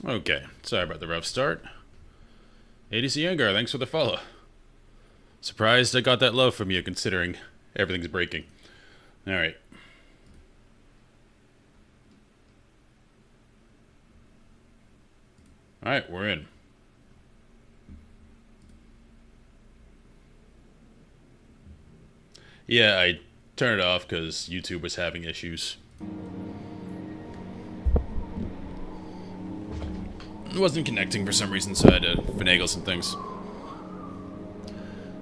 Okay, sorry about the rough start. ADC Yengar, thanks for the follow. Surprised I got that love from you considering everything's breaking. Alright. Alright, we're in. Yeah, I turned it off because YouTube was having issues. It wasn't connecting for some reason, so I had to finagle some things.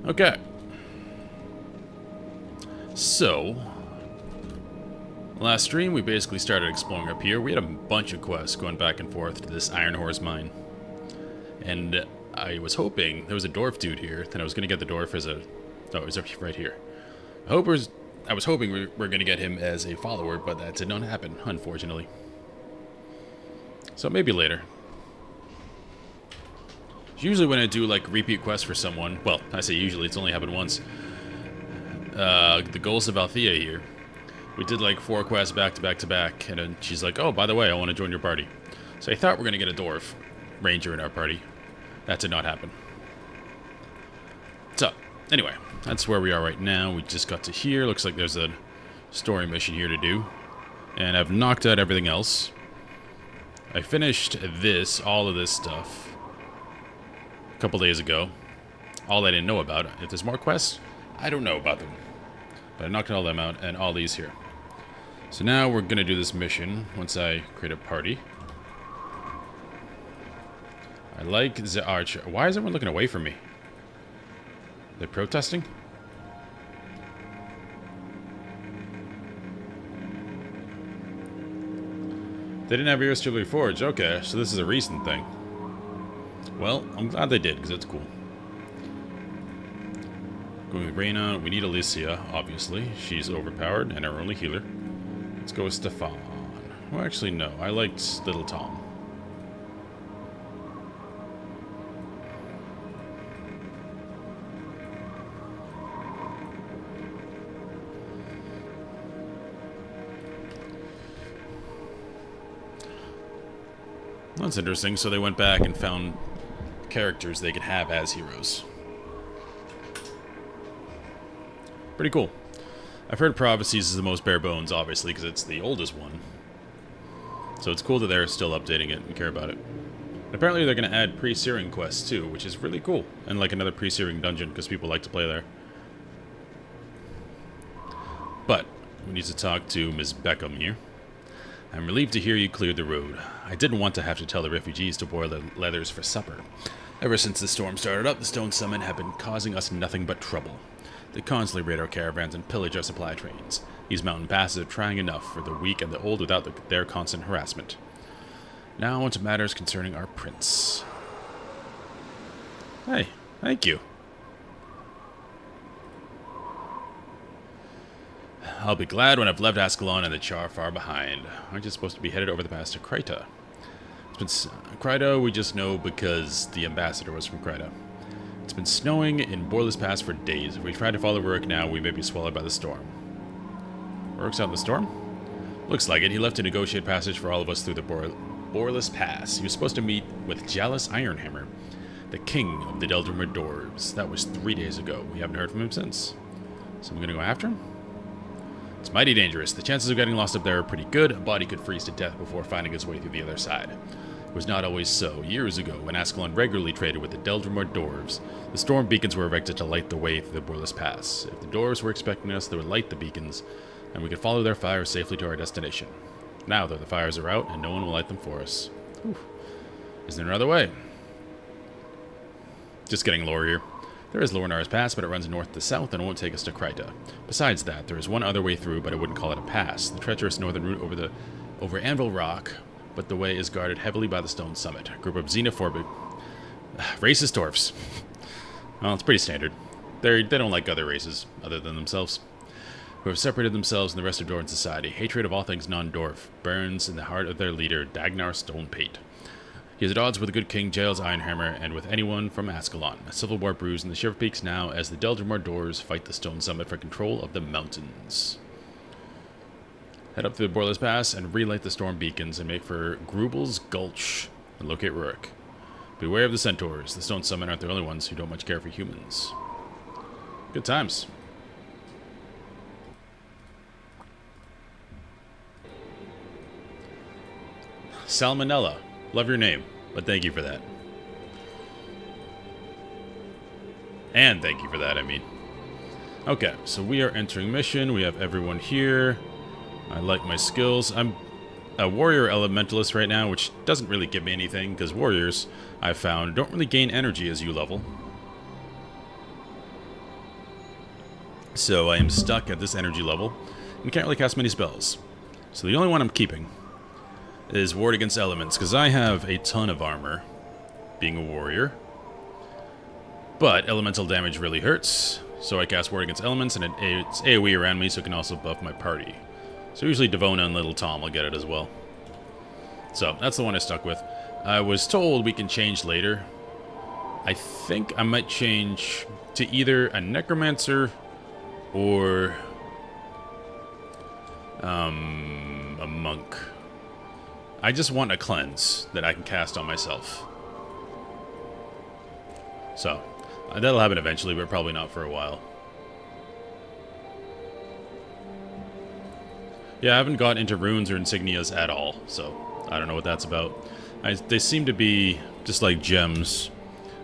Okay. So, last stream we basically started exploring up here. We had a bunch of quests going back and forth to this Iron Horse mine. And I was hoping there was a dwarf dude here, then I was going to get the dwarf as a... Oh, he's right here. I was hoping we were going to get him as a follower, but that did not happen, unfortunately. So maybe later. Usually when I do, like, repeat quests for someone... Well, I say usually, it's only happened once. The Ghosts of Althea here. We did, like, 4 quests back to back to back, and then she's like, oh, by the way, I want to join your party. So I thought we were going to get a dwarf ranger in our party. That did not happen. So, anyway, that's where we are right now. We just got to here. Looks like there's a story mission here to do. And I've knocked out everything else. I finished all of this stuff, a couple days ago. All I didn't know about. If there's more quests, I don't know about them. But I knocked all them out and all these here. So now we're going to do this mission once I create a party. I like the archer. Why is everyone looking away from me? They're protesting? They didn't have ears to the forge. Okay, so this is a recent thing. Well, I'm glad they did, because it's cool. Going with Reyna, we need Alicia, obviously. She's overpowered and our only healer. Let's go with Stefan. Well, actually, no. I liked Little Tom. That's interesting. So they went back and found characters they could have as heroes. Pretty cool. I've heard Prophecies is the most bare bones, obviously, because it's the oldest one. So it's cool that they're still updating it and care about it. And apparently they're going to add pre-searing quests, too, which is really cool. And like another pre-searing dungeon, because people like to play there. But we need to talk to Ms. Beckham here. I'm relieved to hear you cleared the road. I didn't want to have to tell the refugees to boil their leathers for supper. Ever since the storm started up, the Stone Summit have been causing us nothing but trouble. They constantly raid our caravans and pillage our supply trains. These mountain passes are trying enough for the weak and the old without their constant harassment. Now on to matters concerning our prince. Hey, thank you. I'll be glad when I've left Ascalon and the Char far behind. Aren't you supposed to be headed over the pass to Cryta? Cryta we just know because the ambassador was from Cryta. It's been snowing in Borless Pass for days. If we try to follow Rurik now, we may be swallowed by the storm. Rurik's out in the storm? Looks like it. He left to negotiate passage for all of us through the Borless Pass. He was supposed to meet with Jalus Ironhammer, the king of the Deldrimmer Dwarves. That was 3 days ago. We haven't heard from him since. So I'm going to go after him? It's mighty dangerous. The chances of getting lost up there are pretty good. A body could freeze to death before finding his way through the other side. It was not always so. Years ago, when Ascalon regularly traded with the Deldrimmer Dwarves, the storm beacons were erected to light the way through the Borless Pass. If the dwarves were expecting us, they would light the beacons, and we could follow their fires safely to our destination. Now, though, the fires are out, and no one will light them for us. Whew. Is there another way? Just getting lore here. There is Lornar's Pass, but it runs north to south and won't take us to Cryta. Besides that, there is one other way through, but I wouldn't call it a pass. The treacherous northern route over Anvil Rock, but the way is guarded heavily by the Stone Summit. A group of xenophobic... racist dwarfs. Well, it's pretty standard. They don't like other races, other than themselves, who have separated themselves from the rest of Dwarven society. Hatred of all things non-dwarf burns in the heart of their leader, Dagnar Stonepate. He is at odds with the good King Jael's Ironhammer and with anyone from Ascalon. A civil war brews in the Shiver Peaks now as the Deldrimmer Dwarves fight the Stone Summit for control of the mountains. Head up through the Borless Pass and relight the storm beacons and make for Grubel's Gulch. and locate Rurik. Beware of the centaurs. The stone summon aren't the only ones who don't much care for humans. Good times. Salmonella. Love your name, but thank you for that. And thank you for that, I mean. Okay, so we are entering mission. We have everyone here. I like my skills. I'm a warrior elementalist right now, which doesn't really give me anything, because warriors, I've found, don't really gain energy as you level. So I am stuck at this energy level, and can't really cast many spells. So the only one I'm keeping is Ward Against Elements, because I have a ton of armor, being a warrior. But elemental damage really hurts, so I cast Ward Against Elements, and it's AoE around me, so it can also buff my party. So usually Devona and Little Tom will get it as well. So that's the one I stuck with. I was told we can change later. I think I might change to either a Necromancer or a Monk. I just want a cleanse that I can cast on myself. So that'll happen eventually, but probably not for a while. Yeah, I haven't got into runes or insignias at all, so I don't know what that's about. They seem to be just like gems.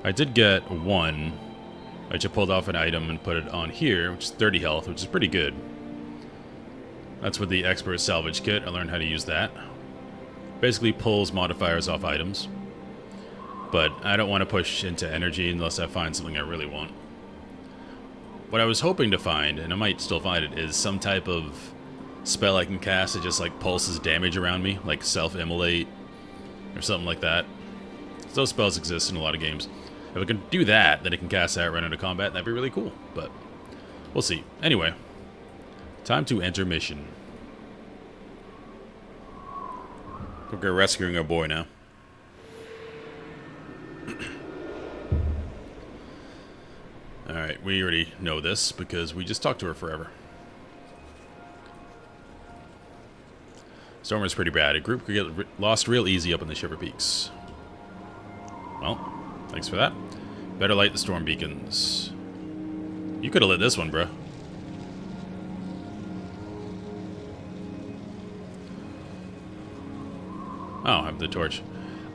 I did get one. I just pulled off an item and put it on here, which is 30 health, which is pretty good. That's with the Expert Salvage Kit. I learned how to use that. Basically pulls modifiers off items. But I don't want to push into energy unless I find something I really want. What I was hoping to find, and I might still find it, is some type of spell I can cast that just like pulses damage around me, like self-immolate or something like that. Those spells exist in a lot of games. If I can do that, then I can cast that right into combat. That'd be really cool, but we'll see. Anyway, time to enter mission. We're rescuing our boy now. Alright, we already know this because we just talked to her forever. Storm is pretty bad. A group could get lost real easy up in the Shiver Peaks. Well, thanks for that. Better light the storm beacons. You could have lit this one, bro. Oh, I have the torch.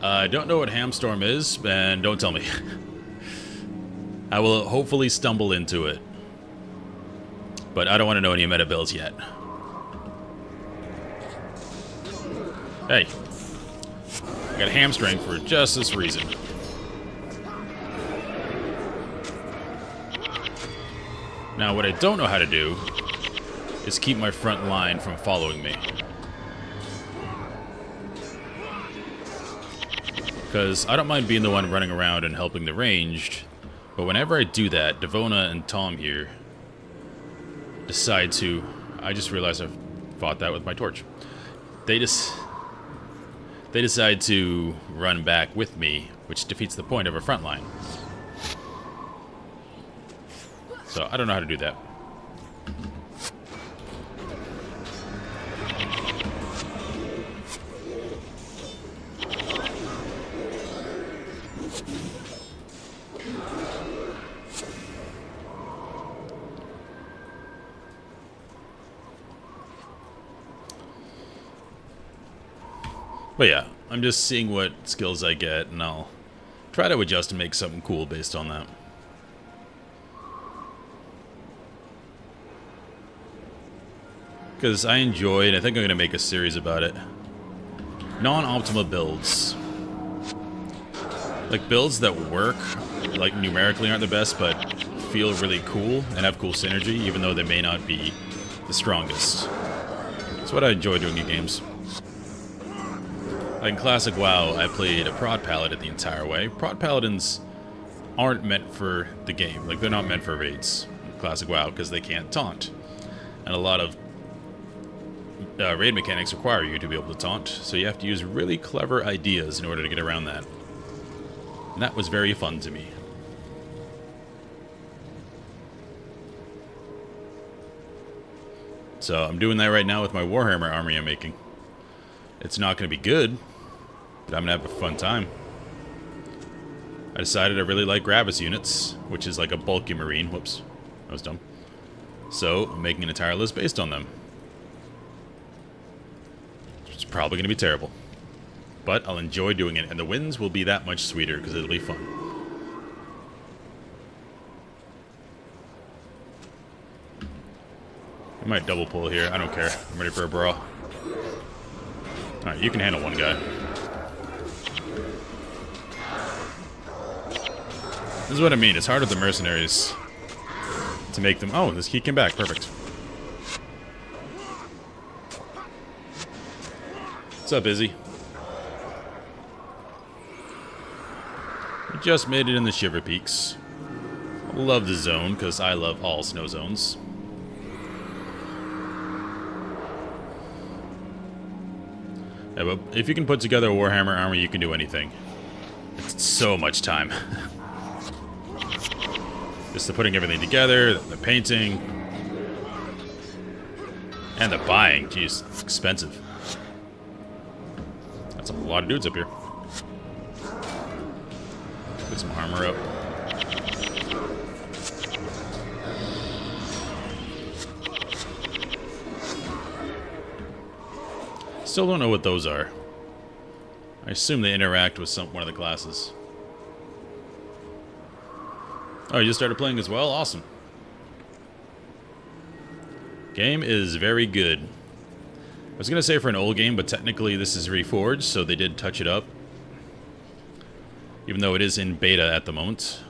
I don't know what Hamstorm is, and don't tell me. I will hopefully stumble into it. But I don't want to know any meta builds yet. Hey, I got a hamstring for just this reason. Now, what I don't know how to do is keep my front line from following me. Because I don't mind being the one running around and helping the ranged, but whenever I do that, Devona and Tom here decide to... I just realized I've fought that with my torch. They decide to run back with me, which defeats the point of a front line. So I don't know how to do that. But yeah, I'm just seeing what skills I get, and I'll try to adjust and make something cool based on that. Because I enjoy, and I think I'm going to make a series about it, non-optimal builds. Like builds that work, like numerically aren't the best, but feel really cool and have cool synergy, even though they may not be the strongest. That's what I enjoy doing in games. Like in Classic WoW, I played a Prod Paladin the entire way. Prod Paladins aren't meant for the game. Like, they're not meant for raids in Classic WoW because they can't taunt. And a lot of raid mechanics require you to be able to taunt, so you have to use really clever ideas in order to get around that. And that was very fun to me. So I'm doing that right now with my Warhammer army I'm making. It's not going to be good, But I'm gonna have a fun time. I decided I really like Gravis units, which is like a bulky marine. Whoops, that was dumb. So, I'm making an entire list based on them. It's probably gonna be terrible. But I'll enjoy doing it, and the wins will be that much sweeter because it'll be fun. I might double pull here. I don't care. I'm ready for a brawl. Alright, you can handle one guy. This is what I mean. It's hard with the mercenaries to make them... Oh, this key came back. Perfect. What's up, Izzy? We just made it in the Shiver Peaks. Love the zone, because I love all snow zones. Yeah, but if you can put together a Warhammer army, you can do anything. It's so much time. Just the putting everything together, the painting, and the buying. Jeez, it's expensive. That's a lot of dudes up here. Put some armor up. Still don't know what those are. I assume they interact with one of the classes. Oh, you just started playing as well? Awesome. Game is very good. I was going to say for an old game, but technically this is reforged, so they did touch it up. Even though it is in beta at the moment.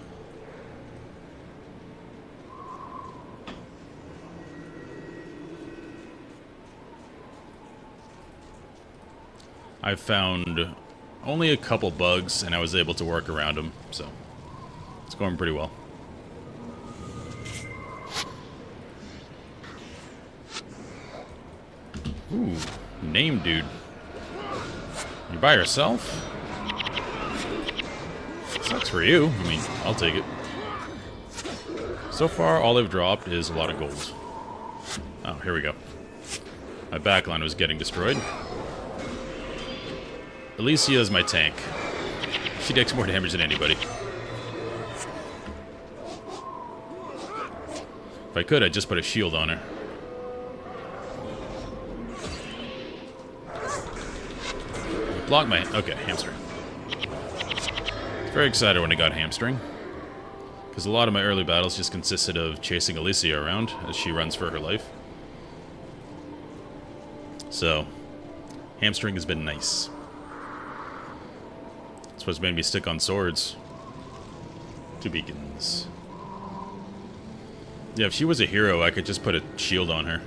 I've found only a couple bugs, and I was able to work around them, so it's going pretty well. Ooh, name dude. You by yourself? Sucks for you. I mean, I'll take it. So far, all they've dropped is a lot of gold. Oh, here we go. My backline was getting destroyed. Alicia is my tank. She takes more damage than anybody. If I could, I'd just put a shield on her. Block my... Okay, hamstring. I was very excited when I got hamstring. Because a lot of my early battles just consisted of chasing Alicia around as she runs for her life. So, hamstring has been nice. It's what's made me stick on swords. 2 beacons. Yeah, if she was a hero, I could just put a shield on her.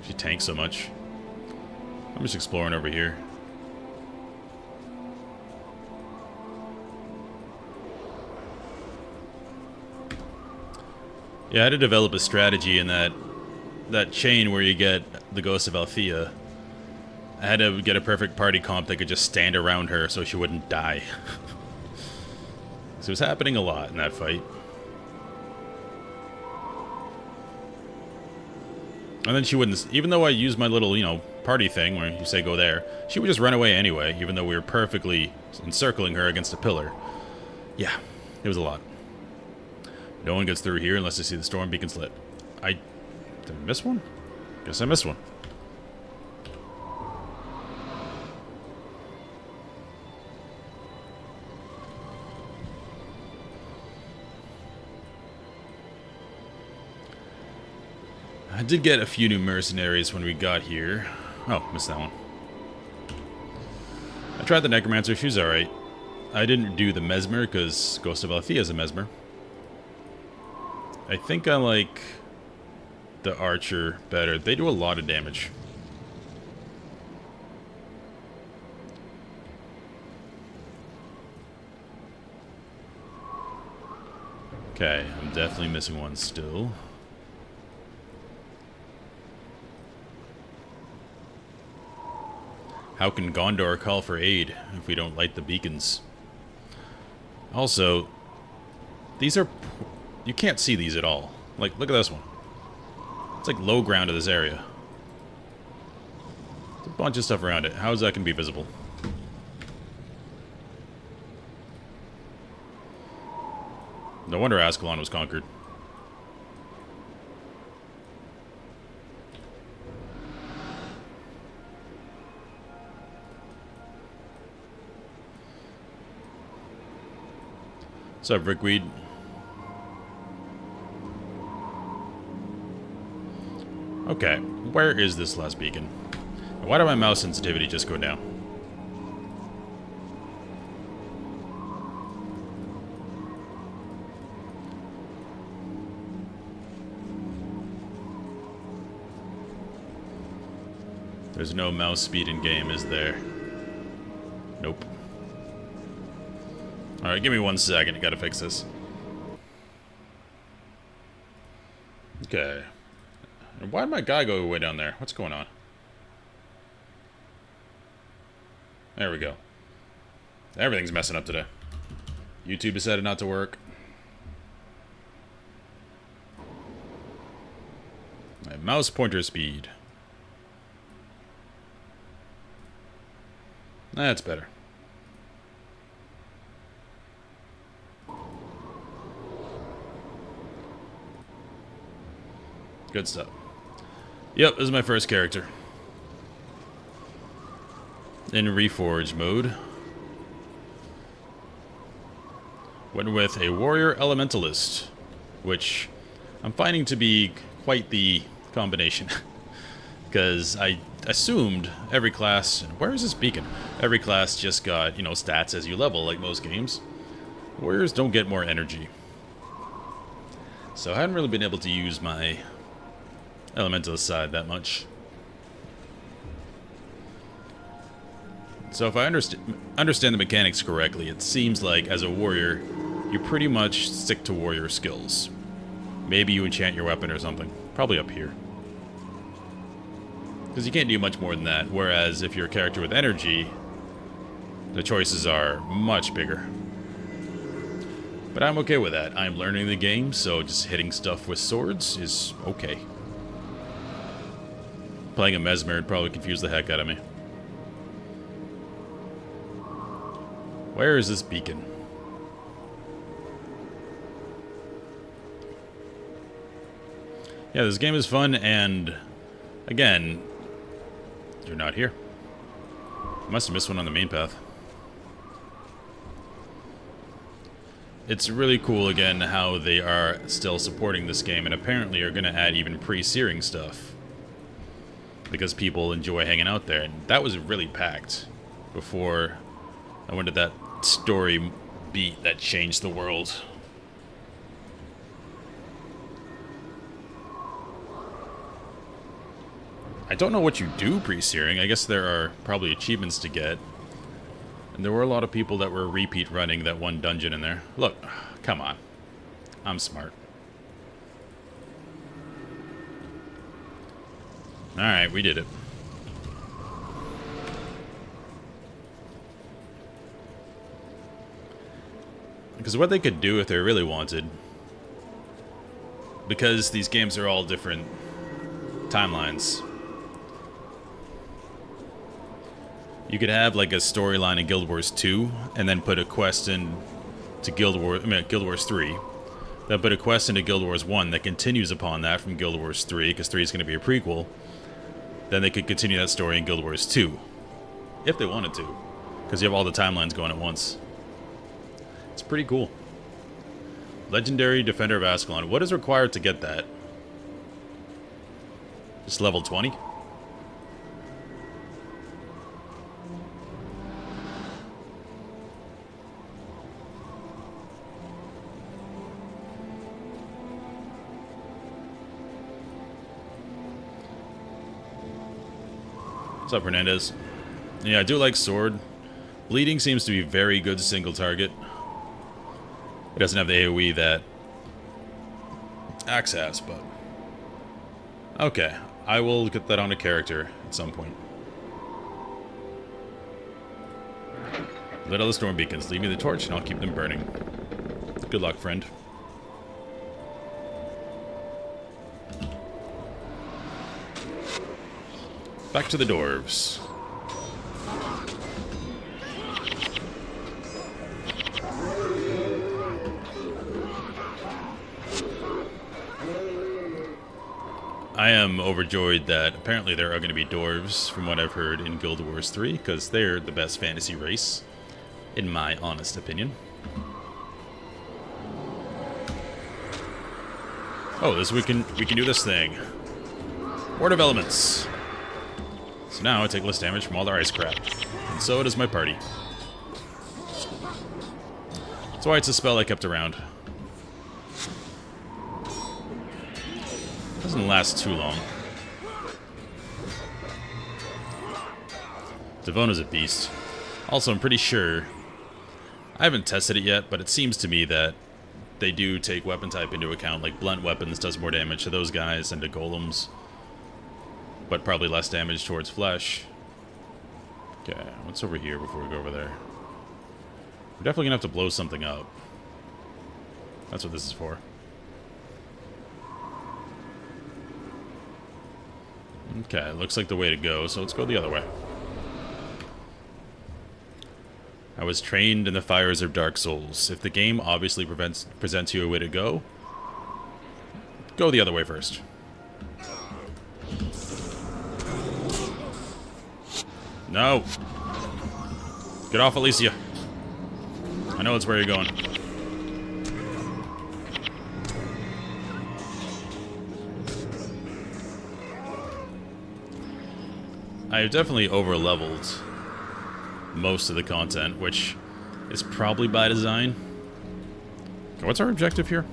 She tanks so much. I'm just exploring over here. Yeah, I had to develop a strategy in that chain where you get the Ghost of Althea. I had to get a perfect party comp that could just stand around her so she wouldn't die. So it was happening a lot in that fight. And then she wouldn't, even though I used my little, party thing where you say go there, she would just run away anyway, even though we were perfectly encircling her against a pillar. Yeah, it was a lot. No one gets through here unless they see the storm beacons lit. Did I miss one? Guess I missed one. I did get a few new mercenaries when we got here. Oh, missed that one. I tried the Necromancer. She's alright. I didn't do the Mesmer because Ghost of Althea is a Mesmer. I think I like the Archer better. They do a lot of damage. Okay, I'm definitely missing one still. How can Gondor call for aid if we don't light the beacons? Also, these are... You can't see these at all. Like, look at this one. It's like low ground of this area. There's a bunch of stuff around it. How is that going to be visible? No wonder Ascalon was conquered. What's up, Rickweed? Okay, where is this last beacon? Why did my mouse sensitivity just go down? There's no mouse speed in game, is there? Nope. Alright, give me 1 second. I gotta fix this. Okay. Why did my guy go way down there? What's going on? There we go. Everything's messing up today. YouTube decided not to work. My mouse pointer speed. That's better. Good stuff. Yep, this is my first character. In Reforge mode. Went with a Warrior Elementalist, which I'm finding to be quite the combination. Because I assumed every class... Where is this beacon? Every class just got, you know, stats as you level, like most games. Warriors don't get more energy. So I hadn't really been able to use my Elementalist side that much. So if I understand the mechanics correctly, it seems like as a warrior, you pretty much stick to warrior skills. Maybe you enchant your weapon or something. Probably up here. Because you can't do much more than that, whereas if you're a character with energy, the choices are much bigger. But I'm okay with that. I'm learning the game, so just hitting stuff with swords is okay. Playing a Mesmer would probably confuse the heck out of me. Where is this beacon? Yeah, this game is fun, and again, you're not here. I must have missed one on the main path. It's really cool, again, how they are still supporting this game, and apparently are going to add even pre-searing stuff. Because people enjoy hanging out there, and that was really packed before I went to that story beat that changed the world. I don't know what you do pre-searing. I guess there are probably achievements to get. And there were a lot of people that were repeat running that one dungeon in there. Look, come on. I'm smart. Alright, we did it. Because what they could do if they really wanted, because these games are all different timelines, you could have like a storyline in Guild Wars 2, and then put a quest in to Guild Wars 3. Then put a quest into Guild Wars 1 that continues upon that from Guild Wars 3, because 3 is going to be a prequel. Then they could continue that story in Guild Wars 2, if they wanted to, because you have all the timelines going at once. It's pretty cool. Legendary Defender of Ascalon. What is required to get that? Just level 20? What's up, Hernandez? Yeah, I do like sword. Bleeding seems to be very good single target. It doesn't have the AoE that Axe has, but... Okay, I will get that on a character at some point. Lit all the storm beacons. Leave me the torch and I'll keep them burning. Good luck, friend. Back to the dwarves. I am overjoyed that apparently there are going to be dwarves, from what I've heard, in Guild Wars 3, because they're the best fantasy race, in my honest opinion. Oh, we can do this thing. Ward of Elements. So now I take less damage from all their ice crap. And so does my party. That's why it's a spell I kept around. Doesn't last too long. Devona's a beast. Also, I'm pretty sure... I haven't tested it yet, but it seems to me that they do take weapon type into account. Like, blunt weapons does more damage to those guys and to golems. But probably less damage towards flesh. Okay, what's over here before we go over there? We're definitely gonna have to blow something up. That's what this is for. Okay, looks like the way to go, so let's go the other way. I was trained in the fires of Dark Souls. If the game obviously presents you a way to go the other way first. No! Get off, Alicia. I know it's where you're going. I've definitely over-leveled most of the content, which is probably by design. Okay, what's our objective here?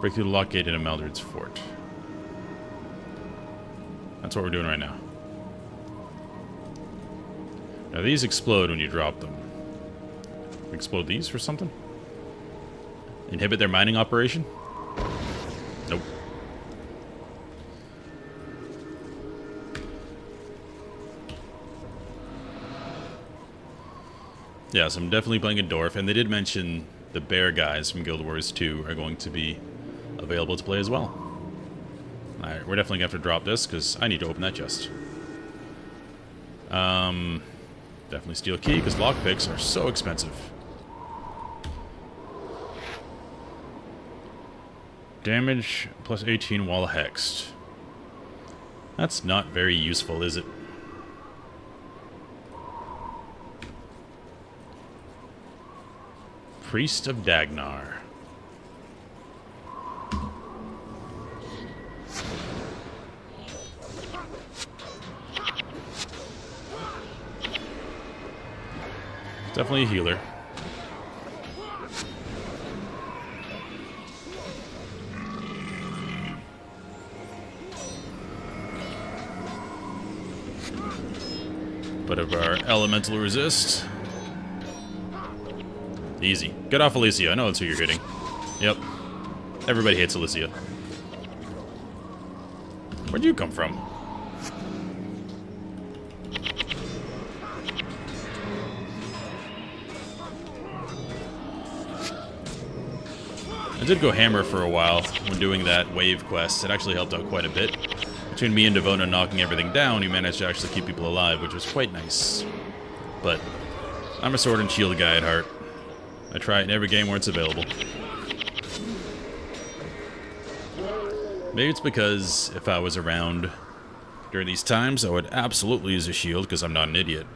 Break through the lock gate into Maldred's fort. That's what we're doing right now. Now these explode when you drop them. Explode these for something? Inhibit their mining operation? Nope. Yeah, so I'm definitely playing a dwarf, and they did mention the bear guys from Guild Wars 2 are going to be available to play as well. Alright, we're definitely going to have to drop this, because I need to open that chest. Definitely steal a key, because lockpicks are so expensive. Damage plus 18 while hexed. That's not very useful, is it? Priest of Dagnar. Definitely a healer. But of our elemental resist. Easy. Get off Alicia. I know that's who you're hitting. Yep. Everybody hates Alicia. Where'd you come from? I did go hammer for a while when doing that wave quest. It actually helped out quite a bit. Between me and Devona knocking everything down, he managed to actually keep people alive, which was quite nice. But I'm a sword and shield guy at heart. I try it in every game where it's available. Maybe it's because if I was around during these times, I would absolutely use a shield because I'm not an idiot.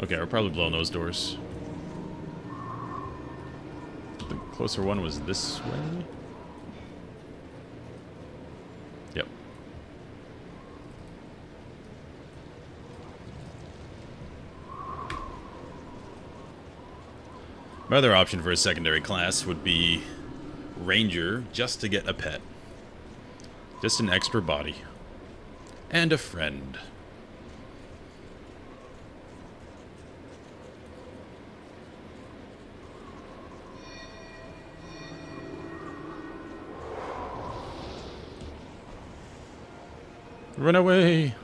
Okay, we're probably blowing those doors. The closer one was this way? Yep. My other option for a secondary class would be Ranger, just to get a pet. Just an extra body. And a friend. Run away!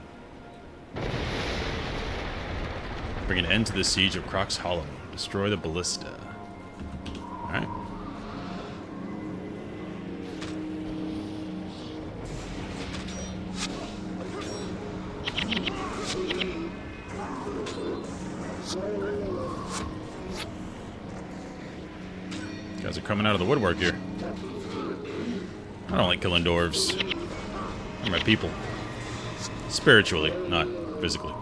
Bring an end to the siege of Croc's Hollow. Destroy the ballista. Alright. Guys are coming out of the woodwork here. I don't like killing dwarves. They're my people. Spiritually, not physically.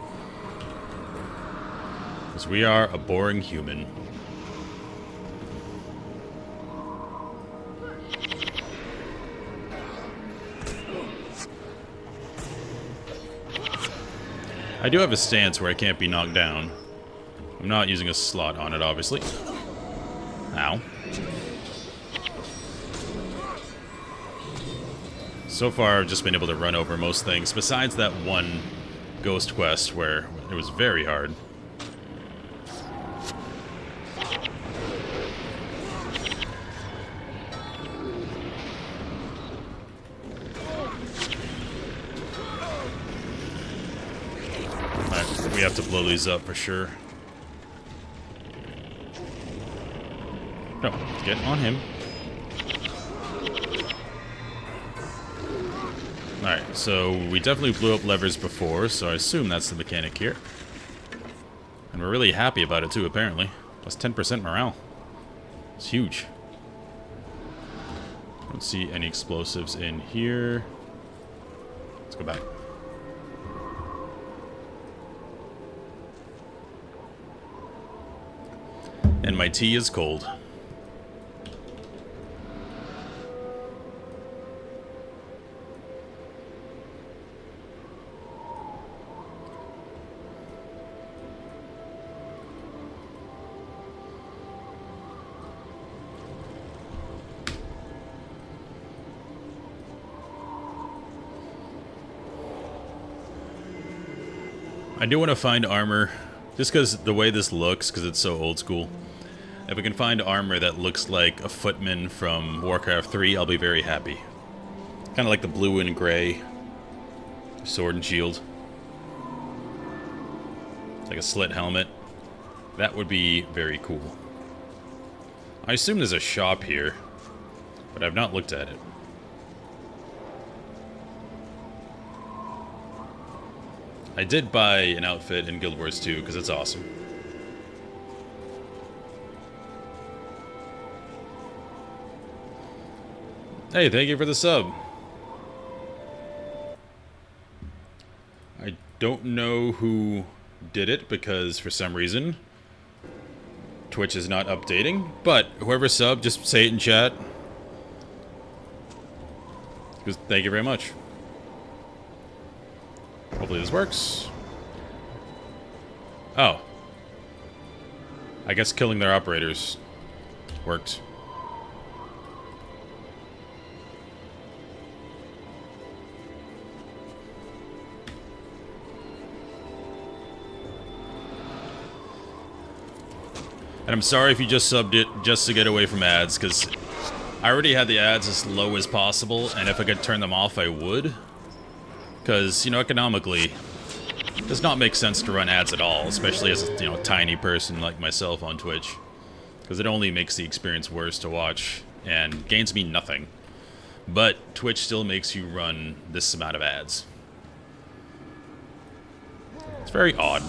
Because we are a boring human. I do have a stance where I can't be knocked down. I'm not using a slot on it, obviously. Ow. So far, I've just been able to run over most things, besides that one ghost quest where it was very hard. Alright, we have to blow these up for sure. No, get on him. Alright, so we definitely blew up levers before, so I assume that's the mechanic here. And we're really happy about it too, apparently. Plus 10% morale. It's huge. Don't see any explosives in here. Let's go back. And my tea is cold. I do want to find armor, just because the way this looks, because it's so old school. If we can find armor that looks like a footman from Warcraft 3, I'll be very happy. Kind of like the blue and gray sword and shield. It's like a slit helmet. That would be very cool. I assume there's a shop here, but I've not looked at it. I did buy an outfit in Guild Wars 2 because it's awesome. Hey, thank you for the sub. I don't know who did it because for some reason Twitch is not updating, but whoever subbed, just say it in chat. Because thank you very much. Hopefully this works. Oh. I guess killing their operators worked. And I'm sorry if you just subbed it just to get away from ads, because I already had the ads as low as possible, and if I could turn them off, I would. Because, you know, economically, it does not make sense to run ads at all, especially as a, you know, tiny person like myself on Twitch. Because it only makes the experience worse to watch, and gains me nothing. But Twitch still makes you run this amount of ads. It's very odd.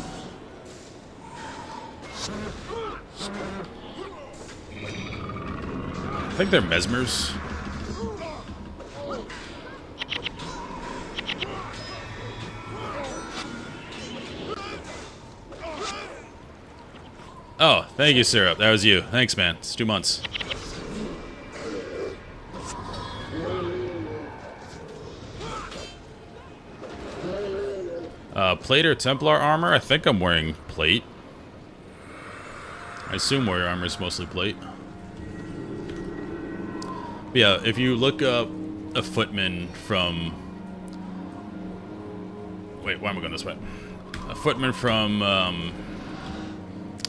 I think they're mesmers. Oh, thank you, Syrup. That was you. Thanks, man. It's 2 months. Plate or Templar armor? I think I'm wearing plate. I assume warrior armor is mostly plate. But yeah, if you look up a footman from... Wait, why am I going this way? A footman from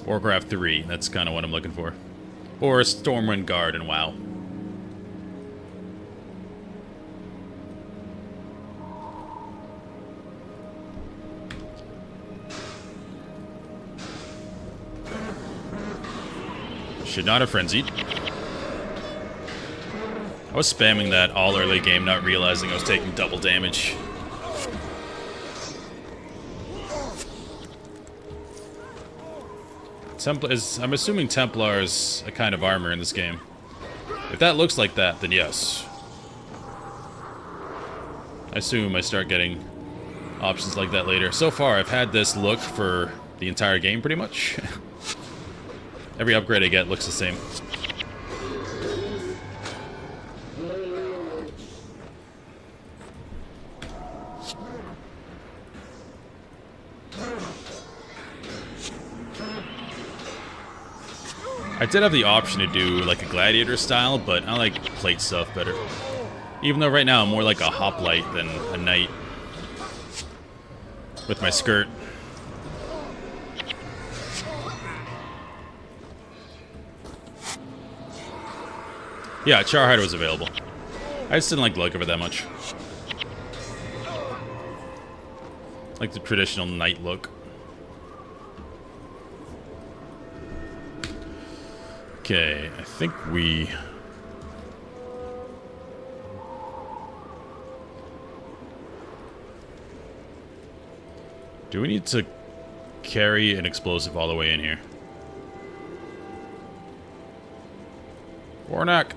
Warcraft 3. That's kind of what I'm looking for. Or a Stormwind Guard in WoW. Should not have frenzied. I was spamming that all early game, not realizing I was taking double damage. I'm assuming Templar is a kind of armor in this game. If that looks like that, then yes. I assume I start getting options like that later. So far, I've had this look for the entire game, pretty much. Every upgrade I get looks the same. I did have the option to do like a gladiator style, but I like plate stuff better. Even though right now I'm more like a hoplite than a knight. With my skirt. Yeah, Charhide was available. I just didn't like the look of it that much. Like the traditional knight look. Okay, I think we... Do we need to carry an explosive all the way in here? Warnock!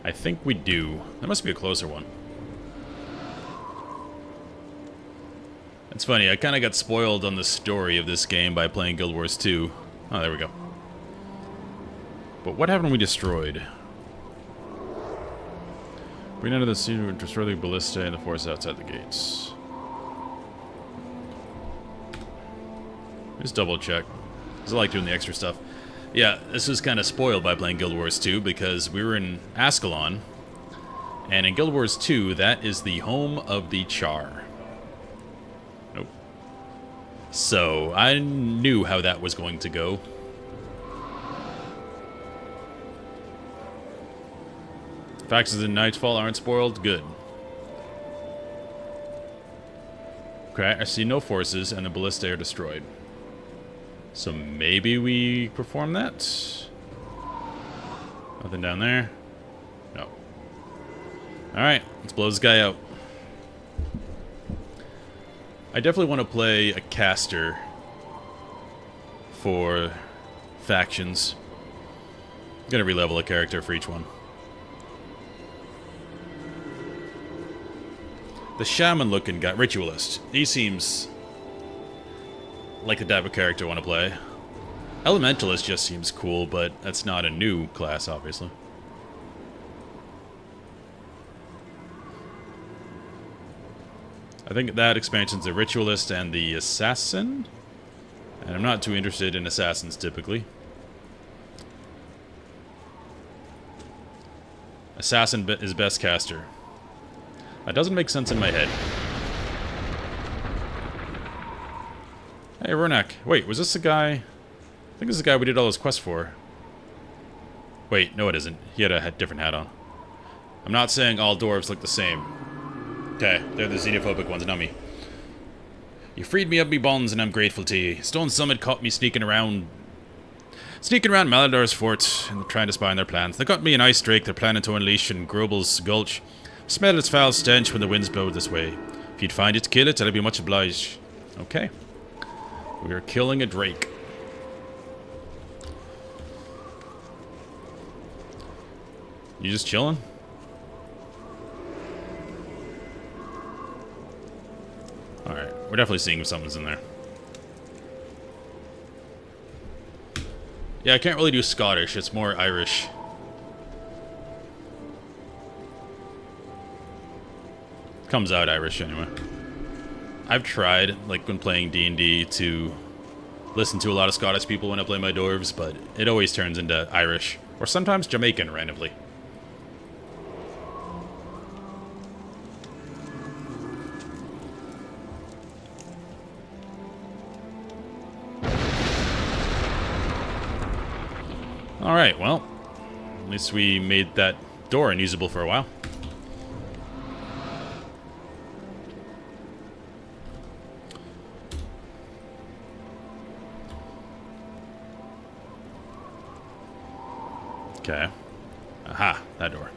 I think we do. That must be a closer one. It's funny, I kind of got spoiled on the story of this game by playing Guild Wars 2. Oh, there we go. But what happened when we destroyed? Bring under the sea to destroy the ballista and the force outside the gates. Just double check. Because I like doing the extra stuff. Yeah, this was kind of spoiled by playing Guild Wars 2 because we were in Ascalon. And in Guild Wars 2, that is the home of the Char. Nope. So, I knew how that was going to go. Faxes in Nightfall aren't spoiled? Good. Okay, I see no forces, and the ballista are destroyed. So maybe we perform that? Nothing down there? No. Alright, let's blow this guy out. I definitely want to play a caster for factions. I'm gonna re-level a character for each one. The shaman-looking guy, Ritualist, he seems like the type of character I want to play. Elementalist just seems cool, but that's not a new class, obviously. I think that expansion's the Ritualist and the Assassin. And I'm not too interested in Assassins, typically. Assassin is best caster. That doesn't make sense in my head. Hey, Ronak. Wait, was this the guy... I think this is the guy we did all those quests for. Wait, no it isn't. He had a different hat on. I'm not saying all dwarves look the same. Okay, they're the xenophobic ones, not me. You freed me of me bonds and I'm grateful to you. Stone Summit caught me sneaking around Malador's fort and trying to spy on their plans. They got me an ice drake they're planning to unleash in Grobel's Gulch. Smell its foul stench when the winds blow this way. If you'd find it, kill it, I'd be much obliged. Okay. We are killing a drake. You just chilling? Alright, we're definitely seeing if something's in there. Yeah, I can't really do Scottish, it's more Irish. Comes out Irish anyway. I've tried, like when playing D&D, to listen to a lot of Scottish people when I play my dwarves, but it always turns into Irish. Or sometimes Jamaican, randomly. Alright, well, at least we made that door unusable for a while. Okay. Aha, that door.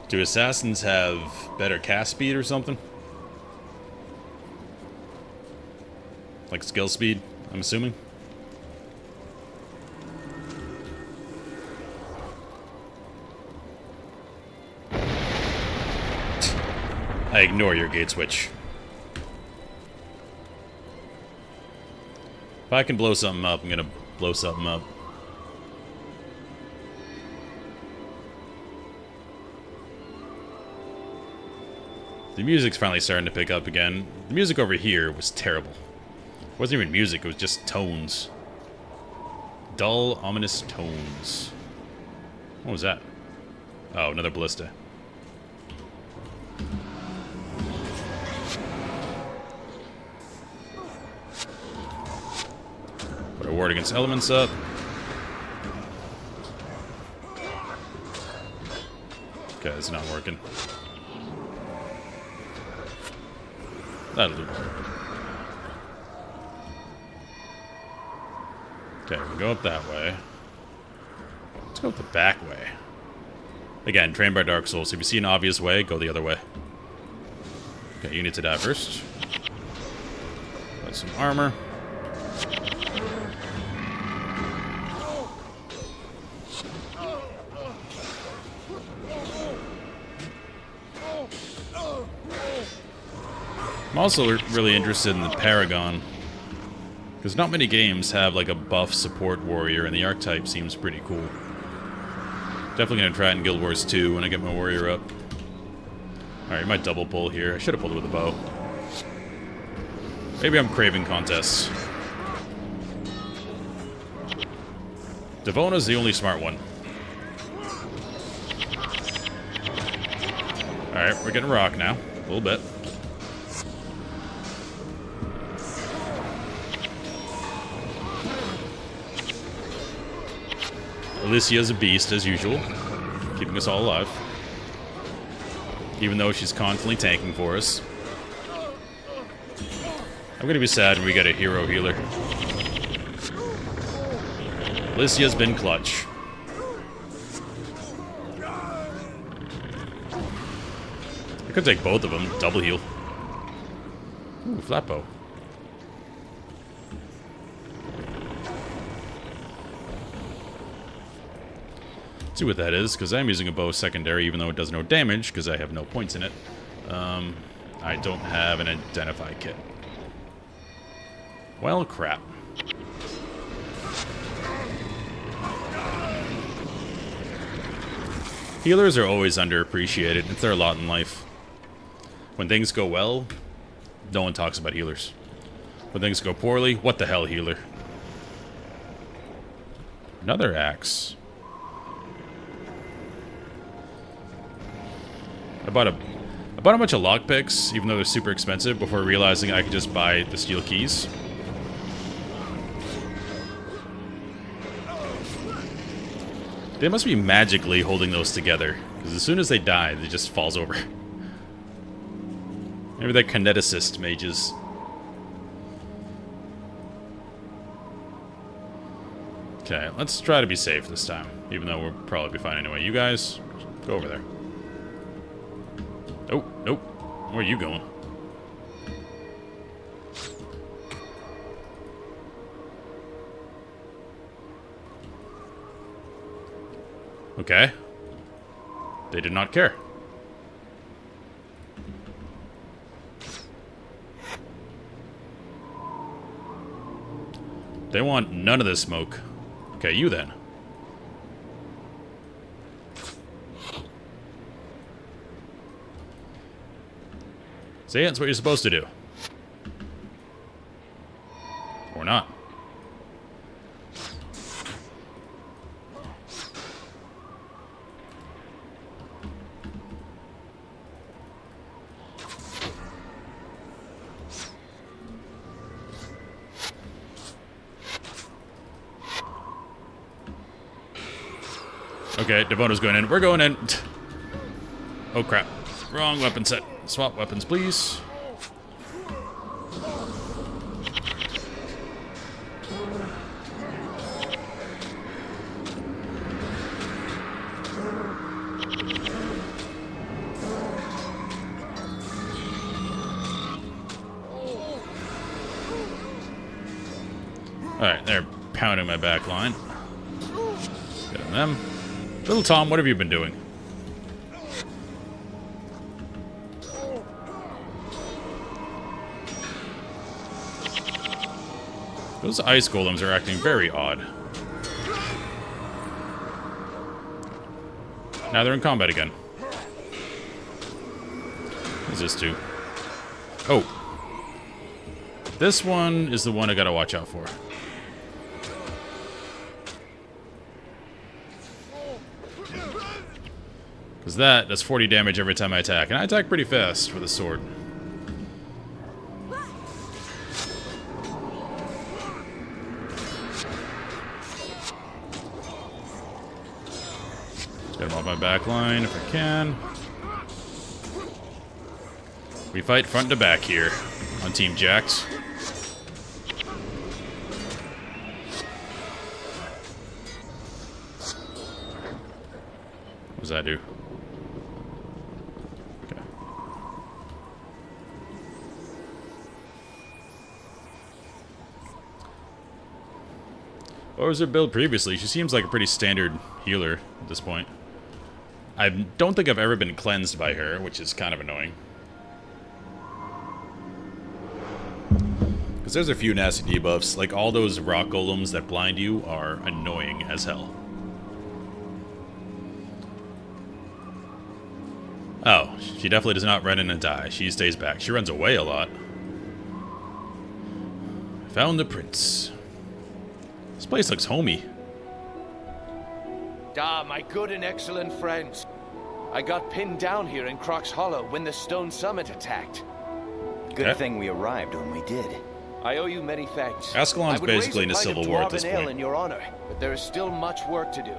Do assassins have better cast speed or something? Like skill speed? I'm assuming. I ignore your gate switch. If I can blow something up, I'm gonna blow something up. The music's finally starting to pick up again. The music over here was terrible. It wasn't even music, it was just tones. Dull, ominous tones. What was that? Oh, another ballista. Put our ward against elements up. Okay, it's not working. That'll do. Okay, we can go up that way. Let's go up the back way. Again, trained by Dark Souls. If you see an obvious way, go the other way. Okay, you need to die first. Got some armor. I'm also really interested in the Paragon, because not many games have like a buff support warrior, and the archetype seems pretty cool. Definitely gonna try it in Guild Wars 2 when I get my warrior up. Alright, you might double pull here. I should have pulled it with a bow. Maybe I'm craving contests. Devona's the only smart one. Alright, we're getting rock now. A little bit. Alicia's a beast, as usual. Keeping us all alive. Even though she's constantly tanking for us. I'm gonna be sad when we get a hero healer. Alicia's been clutch. I could take both of them. Double heal. Ooh, flat bow. See what that is, because I'm using a bow secondary, even though it does no damage, because I have no points in it. I don't have an identify kit. Well, crap. Healers are always underappreciated. It's their lot in life. When things go well, no one talks about healers. When things go poorly, what the hell, healer? Another axe. I bought a bunch of lockpicks, even though they're super expensive, before realizing I could just buy the steel keys. They must be magically holding those together, because as soon as they die, it just falls over. Maybe they're kineticist mages. Okay, let's try to be safe this time, even though we'll probably be fine anyway. You guys, go over there. Oh, nope. Where are you going? Okay. They did not care. They want none of this smoke. Okay, you then. See, that's what you're supposed to do. Or not. Okay, Devona's going in. We're going in. Oh, crap. Wrong weapon set. Swap weapons, please. Alright, they're pounding my back line. Get on them. Little Tom, what have you been doing? Those ice golems are acting very odd. Now they're in combat again. What does this do? Oh. This one is the one I gotta watch out for. Because that does 40 damage every time I attack. And I attack pretty fast with a sword. Let's get him off my back line if I can. We fight front to back here on Team Jax. What does that do? Okay. What was her build previously? She seems like a pretty standard healer at this point. I don't think I've ever been cleansed by her, which is kind of annoying. Because there's a few nasty debuffs, like all those rock golems that blind you are annoying as hell. Oh, she definitely does not run in and die. She stays back. She runs away a lot. Found the prince. This place looks homey. Ah, my good and excellent friends. I got pinned down here in Croc's Hollow when the Stone Summit attacked. Good thing we arrived when we did. I owe you many thanks. Ascalon's basically in a civil war at this point. In your honor, but there is still much work to do.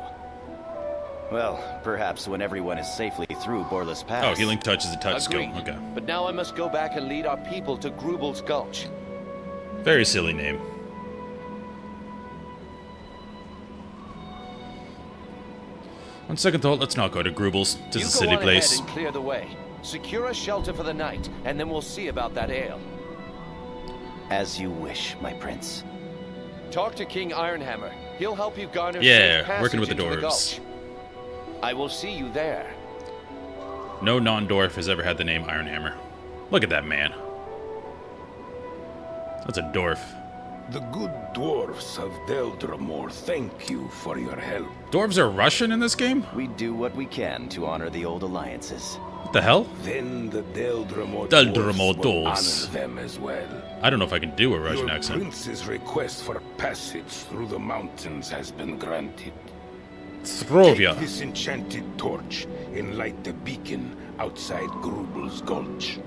Well, perhaps when everyone is safely through Borless Pass. Oh, healing touch is a touch skill. Agreed. Okay. But now I must go back and lead our people to Grubel's Gulch. Very silly name. On second thought, let's not go to Grubel's. It is a city place. You go on ahead and clear the way. Secure a shelter for the night, and then we'll see about that ale. As you wish, my prince. Talk to King Ironhammer. He'll help you garner Yeah, safe working with the passage into dwarves. gulch. I will see you there. No non-dwarf has ever had the name Ironhammer. Look at that man. That's a dwarf. The good dwarves of Deldramore thank you for your help. Dwarves are Russian in this game? We do what we can to honor the old alliances. What the hell? Then the Deldramore Deldramore dwarves will dwarves. honor them as well. I don't know if I can do a Russian Your accent. prince's request for passage through the mountains has been granted. Strovia. Take this enchanted torch and light the beacon outside Grubel's Gulch.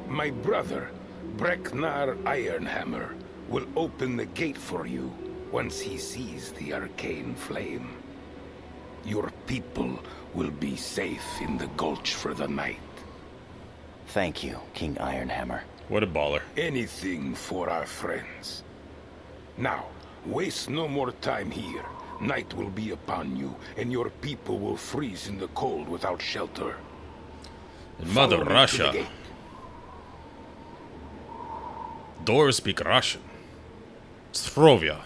My brother, Breknar Ironhammer, will open the gate for you once he sees the arcane flame. Your people will be safe in the gulch for the night. Thank you, King Ironhammer. What a baller. Anything for our friends. Now, waste no more time here. Night will be upon you, and your people will freeze in the cold without shelter. Mother Follow me to the Russia. gate. Dwarves speak Russian. Strovia.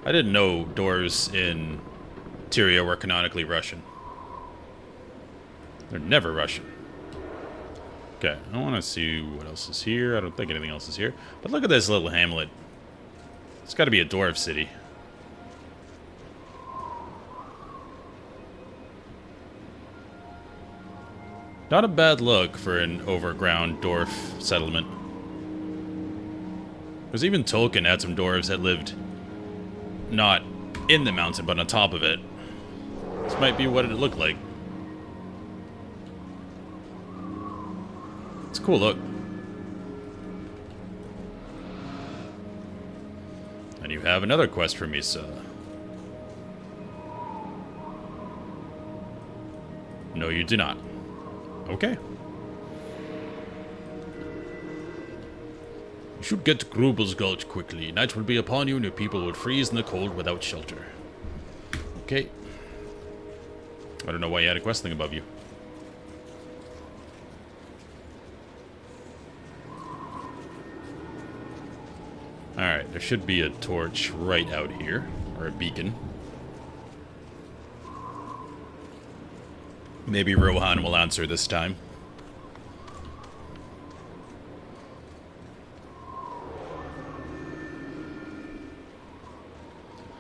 I didn't know dwarves in Tyria were canonically Russian. They're never Russian. Okay, I want to see what else is here. I don't think anything else is here. But look at this little hamlet. It's got to be a dwarf city. Not a bad look for an overground dwarf settlement. Because even Tolkien had some dwarves that lived not in the mountain, but on top of it. This might be what it looked like. It's a cool look. And you have another quest for me, sir. No, you do not. Okay. You should get to Grubel's Gulch quickly. Night will be upon you and your people will freeze in the cold without shelter. Okay. I don't know why you had a quest thing above you. Alright. There should be a torch right out here, or a beacon. Maybe Rohan will answer this time.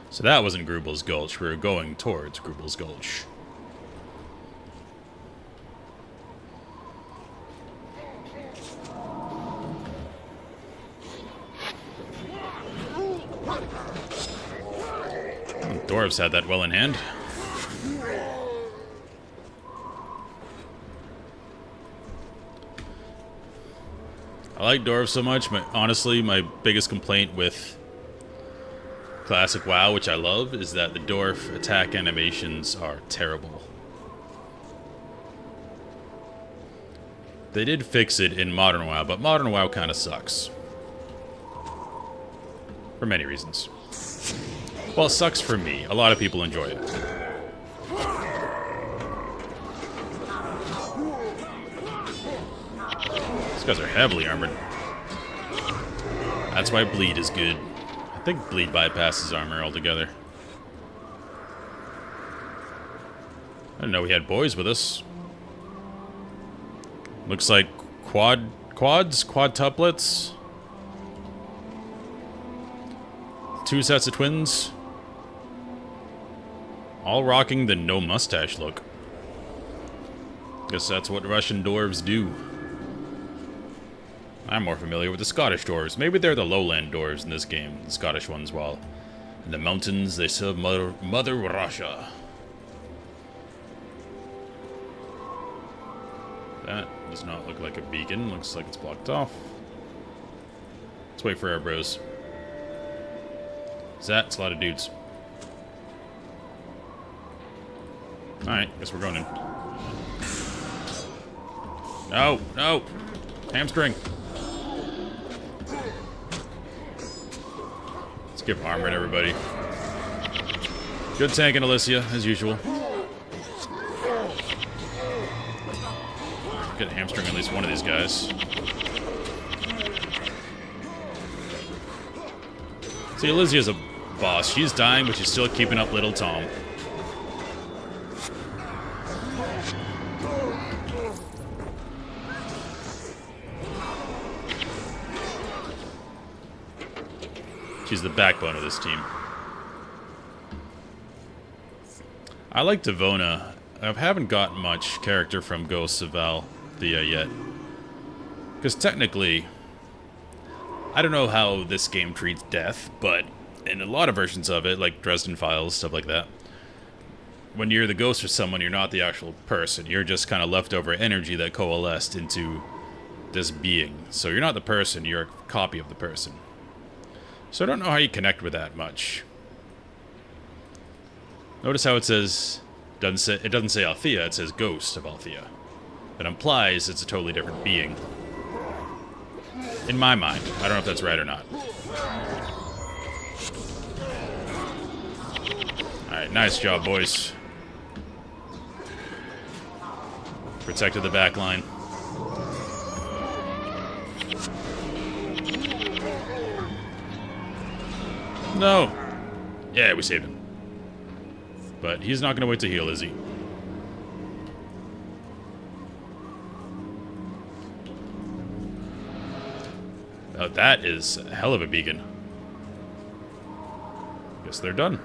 So that wasn't Grubel's Gulch. We were going towards Grubel's Gulch. Dwarves had that well in hand. I like dwarves so much. Honestly, my biggest complaint with Classic WoW, which I love, is that the dwarf attack animations are terrible. They did fix it in Modern WoW, but Modern WoW kind of sucks. For many reasons. Well, it sucks for me. A lot of people enjoy it. These guys are heavily armored. That's why bleed is good. I think bleed bypasses armor altogether. I didn't know we had boys with us. Looks like quadtuplets. 2 sets of twins. All rocking the no mustache look. Guess that's what Russian dwarves do. I'm more familiar with the Scottish dwarves. Maybe they're the lowland dwarves in this game. The Scottish ones, while in the mountains they serve Mother Russia. That does not look like a beacon. Looks like it's blocked off. Let's wait for our bros. It's a lot of dudes. Alright, guess we're going in. No, no! Hamstring! Let's give armor to everybody. Good tank in Alicia, as usual. Get a hamstring at least one of these guys. See, Alicia's a boss. She's dying, but she's still keeping up little Tom. She's the backbone of this team. I like Devona. I haven't gotten much character from Ghosts of Althea yet. Because technically, I don't know how this game treats death, but in a lot of versions of it, like Dresden Files, stuff like that, when you're the ghost of someone, you're not the actual person. You're just kind of leftover energy that coalesced into this being. So you're not the person, you're a copy of the person. So I don't know how you connect with that much. Notice how it says, it doesn't say Althea, it says Ghost of Althea. That implies it's a totally different being. In my mind. I don't know if that's right or not. Alright, nice job, boys. Protected the back line. No! Yeah, we saved him. But he's not going to wait to heal, is he? Oh, that is a hell of a beacon. Guess they're done.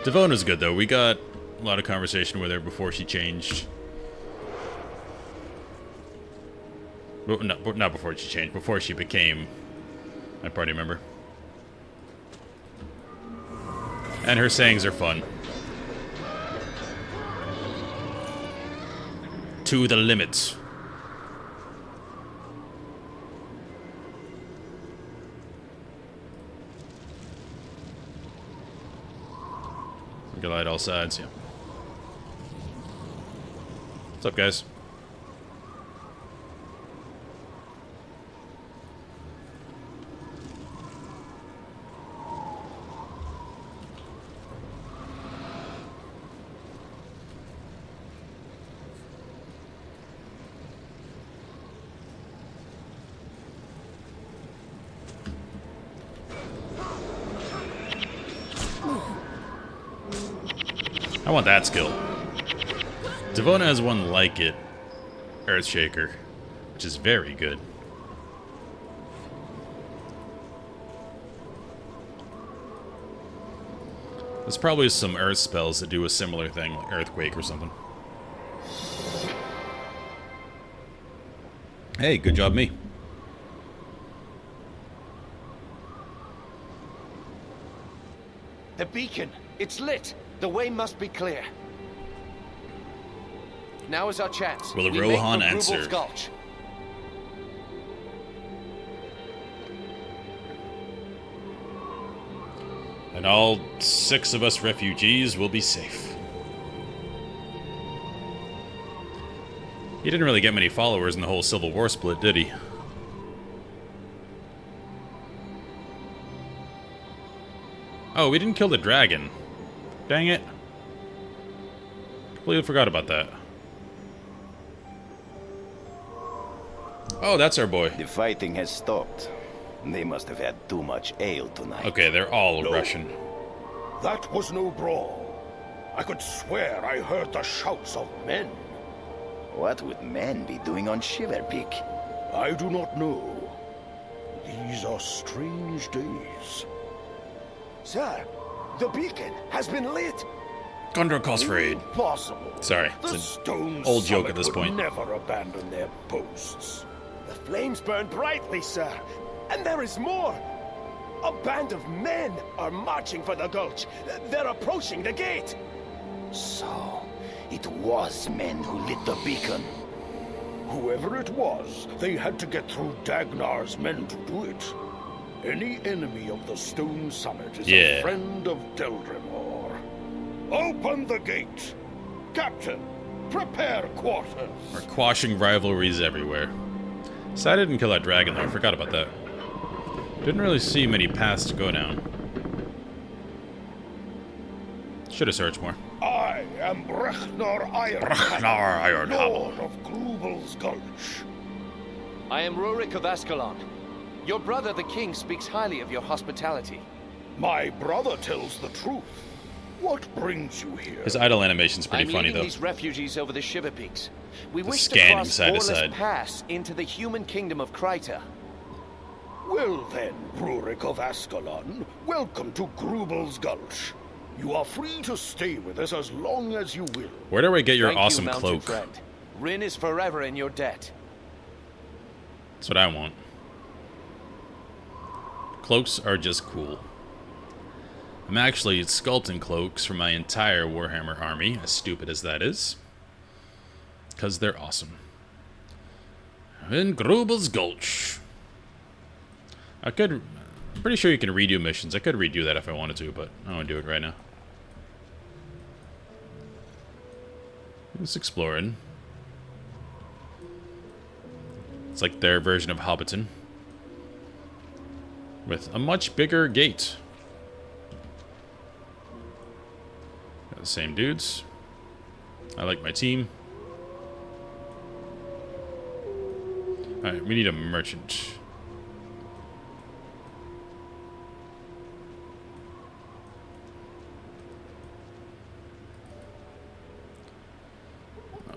Devona's good, though. We got a lot of conversation with her before she changed. Well, not before she changed. Before she became my party member. And her sayings are fun. To the limits. We can light all sides, yeah. What's up, guys? I want that skill. Devona has one like it, Earthshaker, which is very good. There's probably some Earth spells that do a similar thing, like Earthquake or something. Hey, good job me. The beacon! It's lit! The way must be clear. Now is our chance. Will We Rohan make for answer? Grubel's Gulch. And all 6 of us refugees will be safe. He didn't really get many followers in the whole Civil War split, did he? Oh, we didn't kill the dragon. Dang it. Completely forgot about that. Oh, that's our boy. The fighting has stopped. They must have had too much ale tonight. Okay, they're all No. Russian. That was no brawl. I could swear I heard the shouts of men. What would men be doing on Shiver Peak? I do not know. These are strange days. Sir, the beacon has been lit. Gondor calls for aid. Impossible. Sorry, The it's an stone old joke summit at this would point. never abandon their posts. The flames burn brightly, sir. And there is more. A band of men are marching for the gulch. They're approaching the gate. So, it was men who lit the beacon. Whoever it was, they had to get through Dagnar's men to do it. Any enemy of the Stone Summit is a friend of Deldrimor. Open the gate! Captain, prepare quarters! We're quashing rivalries everywhere. So I didn't kill that dragon though, I forgot about that. Didn't really see many paths to go down. Should have searched more. I am Brechnor Ironhammer, Lord of Grubel's Gulch. I am Rurik of Ascalon. Your brother, the king, speaks highly of your hospitality. My brother tells the truth. What brings you here? His idle animation's pretty I'm funny leading though. these refugees over the Shiver Peaks. We The wish to scanning cross side to Borless side. Pass into the human kingdom of Cryta. Well then, Rurik of Ascalon, welcome to Grubel's Gulch. You are free to stay with us as long as you will. Where do I get your Thank awesome you, mountain cloak? friend. Rin is forever in your debt. That's what I want. Cloaks are just cool. I'm actually sculpting cloaks for my entire Warhammer army, as stupid as that is. Because they're awesome. In Grubel's Gulch. I'm pretty sure you can redo missions. I could redo that if I wanted to, but I won't do it right now. Just exploring. It's like their version of Hobbiton. With a much bigger gate. Got the same dudes. I like my team. Alright, we need a merchant.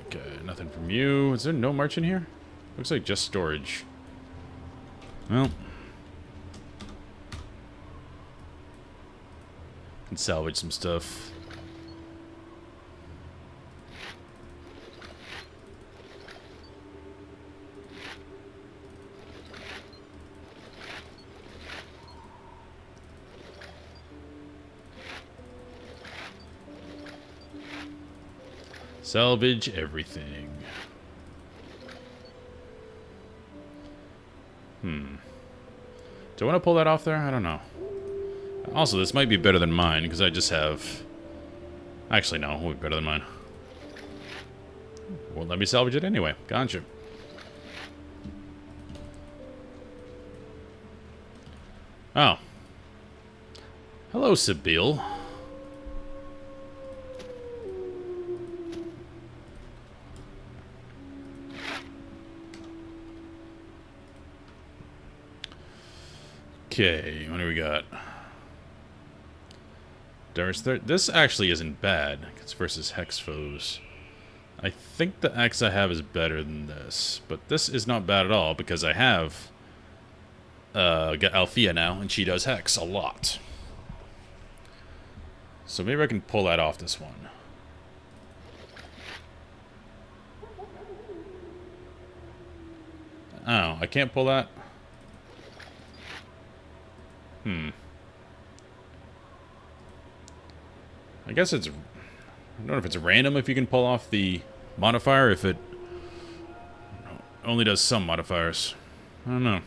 Okay, nothing from you. Is there no merchant here? Looks like just storage. Well. Can salvage some stuff. Salvage everything. Do I want to pull that off there? I don't know. Also, this might be better than mine, because I just have... Actually, no, it will be better than mine. Won't let me salvage it anyway. Gotcha. Oh. Hello, Sibyl. Okay, what do we got? This actually isn't bad. It's versus Hex foes. I think the axe I have is better than this, but this is not bad at all because I have got Althea now, and she does Hex a lot. So maybe I can pull that off this one. Oh, I can't pull that? I guess it's... I don't know if it's random if you can pull off the modifier, if it only does some modifiers. I don't know.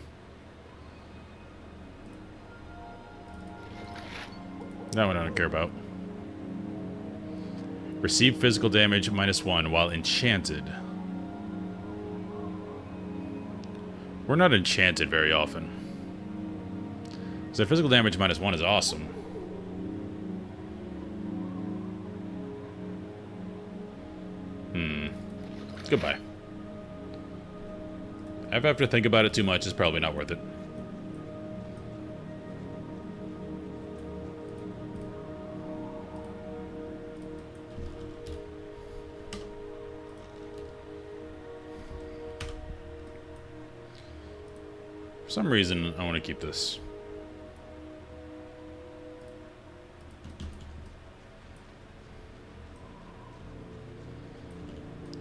That one I don't care about. Receive physical damage -1 while enchanted. We're not enchanted very often. So physical damage -1 is awesome. Goodbye. If I have to think about it too much, it's probably not worth it. For some reason, I want to keep this.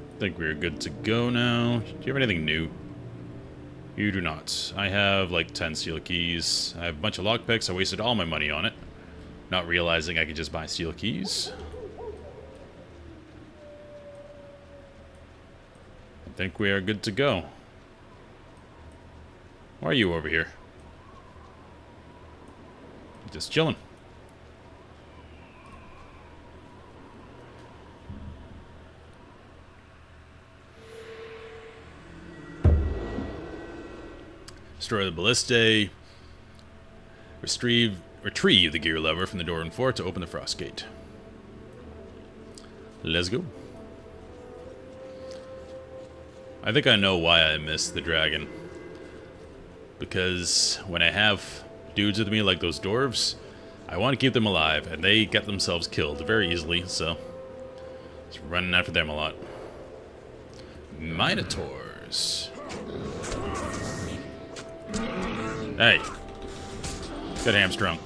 I think we're good to go now. Do you have anything new? You do not. I have like 10 steel keys. I have a bunch of lockpicks. I wasted all my money on it, not realizing I could just buy steel keys. I think we are good to go. Why are you over here? Just chilling. Destroy the ballistae. Retrieve the gear lever from the door in 4 to open the frost gate. Let's go. I think I know why I missed the dragon. Because when I have dudes with me like those dwarves, I want to keep them alive, and they get themselves killed very easily, so just running after them a lot. Minotaurs. Hey, get hamstrung.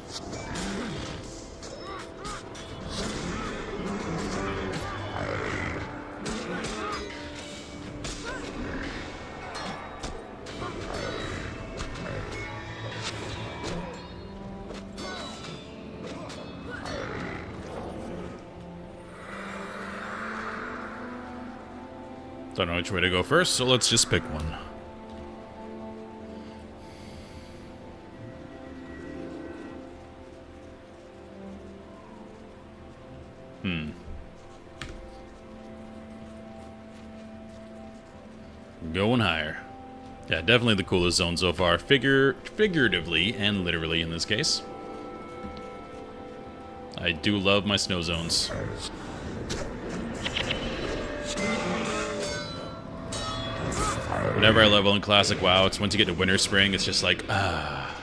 Don't know which way to go first, so let's just pick one. Going higher. Yeah, definitely the coolest zone so far, figuratively and literally in this case. I do love my snow zones. Whenever I level in Classic WoW, it's once you get to Winter Spring, it's just like, ah.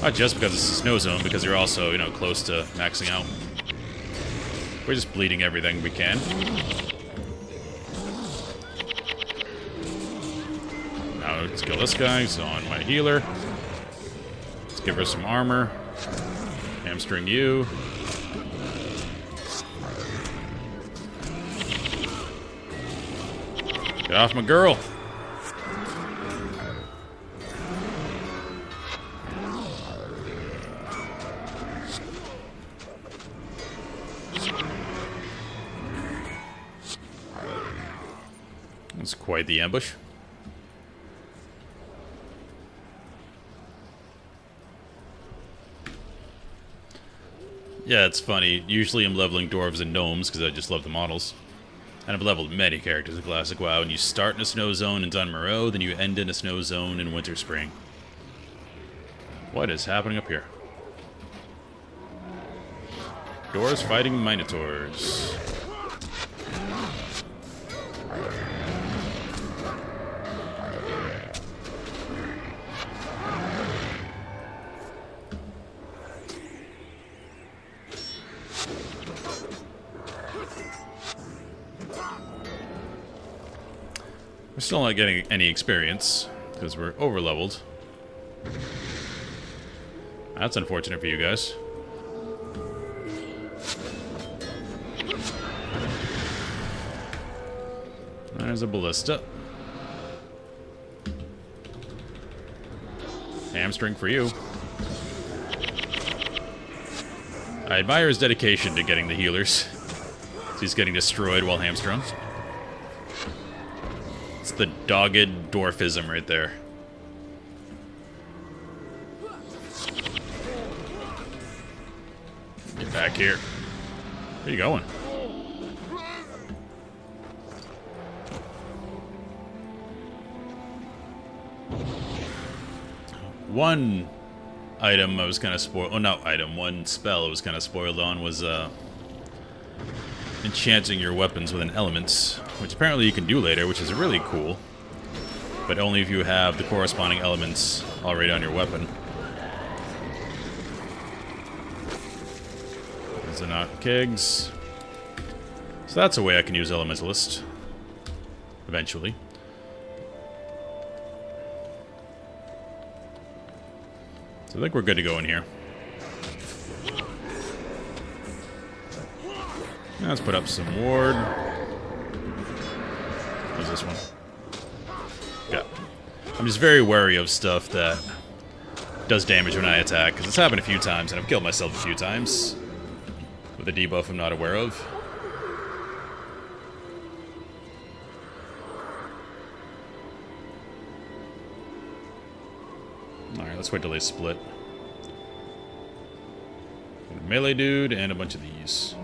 Not just because it's a snow zone, because you're also, you know, close to maxing out. We're just bleeding everything we can. Now let's kill this guy. He's on my healer. Let's give her some armor. Hamstring you. Get off my girl. That's quite the ambush. Yeah, it's funny. Usually I'm leveling dwarves and gnomes because I just love the models. And I've leveled many characters in Classic WoW, and you start in a snow zone in Dun Moreau, then you end in a snow zone in Winter Spring. What is happening up here? Dwarves fighting Minotaurs. We're still not getting any experience, because we're over-leveled. That's unfortunate for you guys. There's a ballista. Hamstring for you. I admire his dedication to getting the healers. He's getting destroyed while hamstrung. It's the dogged dwarfism right there. Get back here. Where are you going? One item I was kind of spoiled. Oh, not item. One spell I was kind of spoiled on was enchanting your weapons with an element, which apparently you can do later, which is really cool. But only if you have the corresponding elements already on your weapon. These are not kegs. So that's a way I can use Elementalist. Eventually. So I think we're good to go in here. Now let's put up some ward. What's this one? Yeah. I'm just very wary of stuff that does damage when I attack, because it's happened a few times, and I've killed myself a few times with a debuff I'm not aware of. Alright, let's wait till they split. A melee dude and a bunch of these.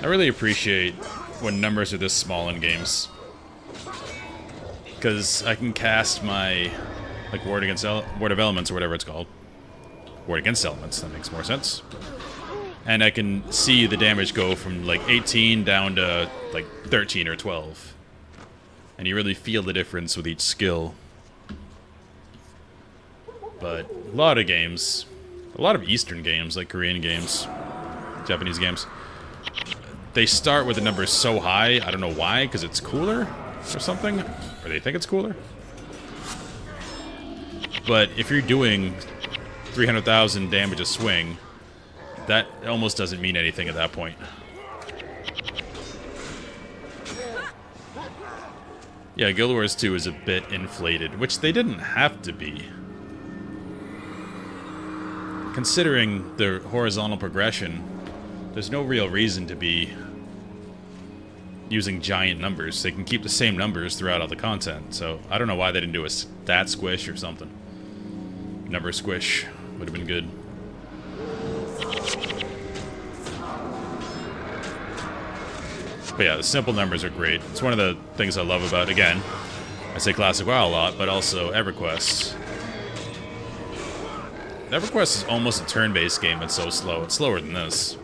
I really appreciate when numbers are this small in games. Because I can cast my, like, Ward of Elements or whatever it's called. Ward against Elements, that makes more sense. And I can see the damage go from like 18 down to like 13 or 12. And you really feel the difference with each skill. But a lot of games, a lot of Eastern games, like Korean games, Japanese games, they start with the numbers so high, I don't know why, because it's cooler or something, or they think it's cooler. But if you're doing 300,000 damage a swing, that almost doesn't mean anything at that point. Yeah, Guild Wars 2 is a bit inflated, which they didn't have to be. Considering the horizontal progression, there's no real reason to be using giant numbers. They can keep the same numbers throughout all the content, so I don't know why they didn't do a stat squish or something. Number squish would have been good. But yeah, the simple numbers are great. It's one of the things I love about, again, I say Classic WoW a lot, but also EverQuest. EverQuest is almost a turn-based game, it's so slow. It's slower than this.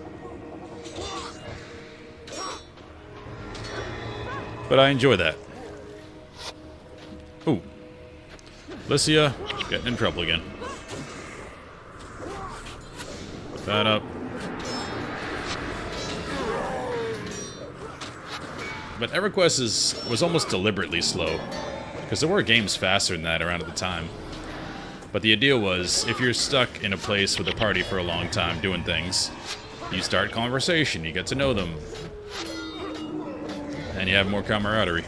But I enjoy that. Ooh. Lycia, getting in trouble again. Put that up. But EverQuest was almost deliberately slow, because there were games faster than that around at the time. But the idea was, if you're stuck in a place with a party for a long time doing things, you start conversation, you get to know them, and you have more camaraderie.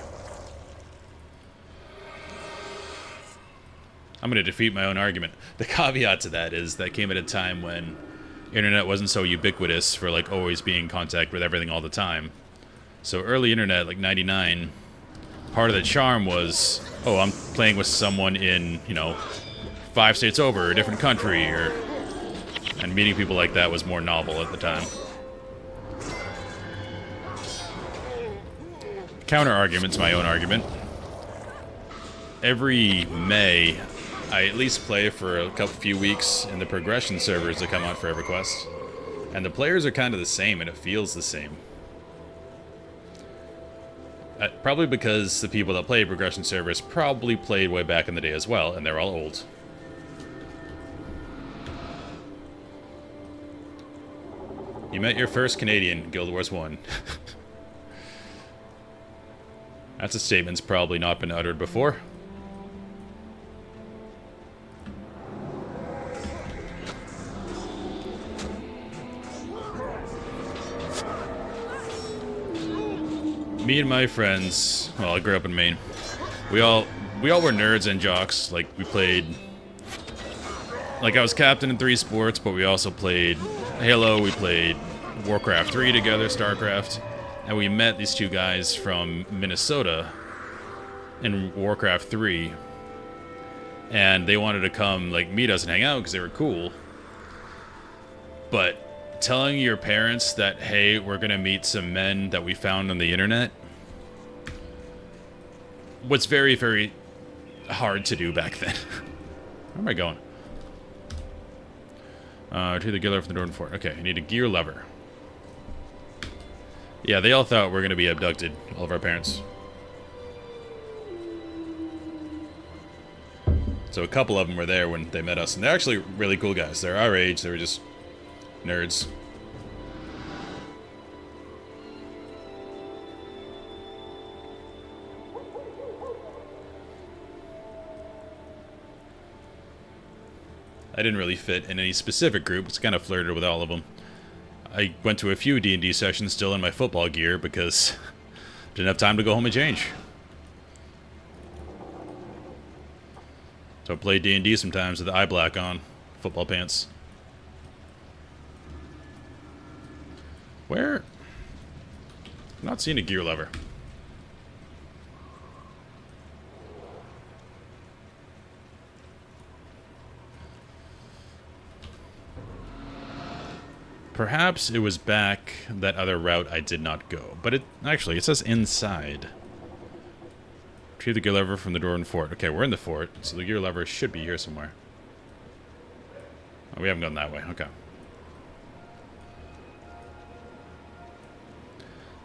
I'm going to defeat my own argument. The caveat to that is that came at a time when internet wasn't so ubiquitous for like always being in contact with everything all the time. So early internet, like 99, part of the charm was, oh, I'm playing with someone in, you know, 5 states over, or a different country, and meeting people like that was more novel at the time. Counter argument to my own argument. Every May, I at least play for a few weeks in the progression servers that come out for EverQuest. And the players are kind of the same, and it feels the same. Probably because the people that play progression servers probably played way back in the day as well, and they're all old. You met your first Canadian, Guild Wars 1. That's a statement's probably not been uttered before. Me and my friends, well, I grew up in Maine. We all were nerds and jocks. Like, we played... Like, I was captain in 3 sports, but we also played Halo, we played Warcraft 3 together, StarCraft, and we met these 2 guys from Minnesota in Warcraft 3, and they wanted to come, like, meet us and hang out because they were cool. But telling your parents that, hey, we're gonna meet some men that we found on the internet was very, very hard to do back then. Where am I going? To the gear lever from the Northern Fort. Okay, I need a gear lever. Yeah, they all thought we were going to be abducted, all of our parents. So a couple of them were there when they met us, and they're actually really cool guys. They're our age, they were just nerds. I didn't really fit in any specific group. It's kind of flirted with all of them. I went to a few D&D sessions still in my football gear because I didn't have time to go home and change. So I played D&D sometimes with the eye black on, football pants. Where? I'm not seeing a gear lever. Perhaps it was back that other route I did not go. But it actually, it says inside. Retrieve the gear lever from the door in the fort. Okay, we're in the fort, so the gear lever should be here somewhere. Oh, we haven't gone that way. Okay.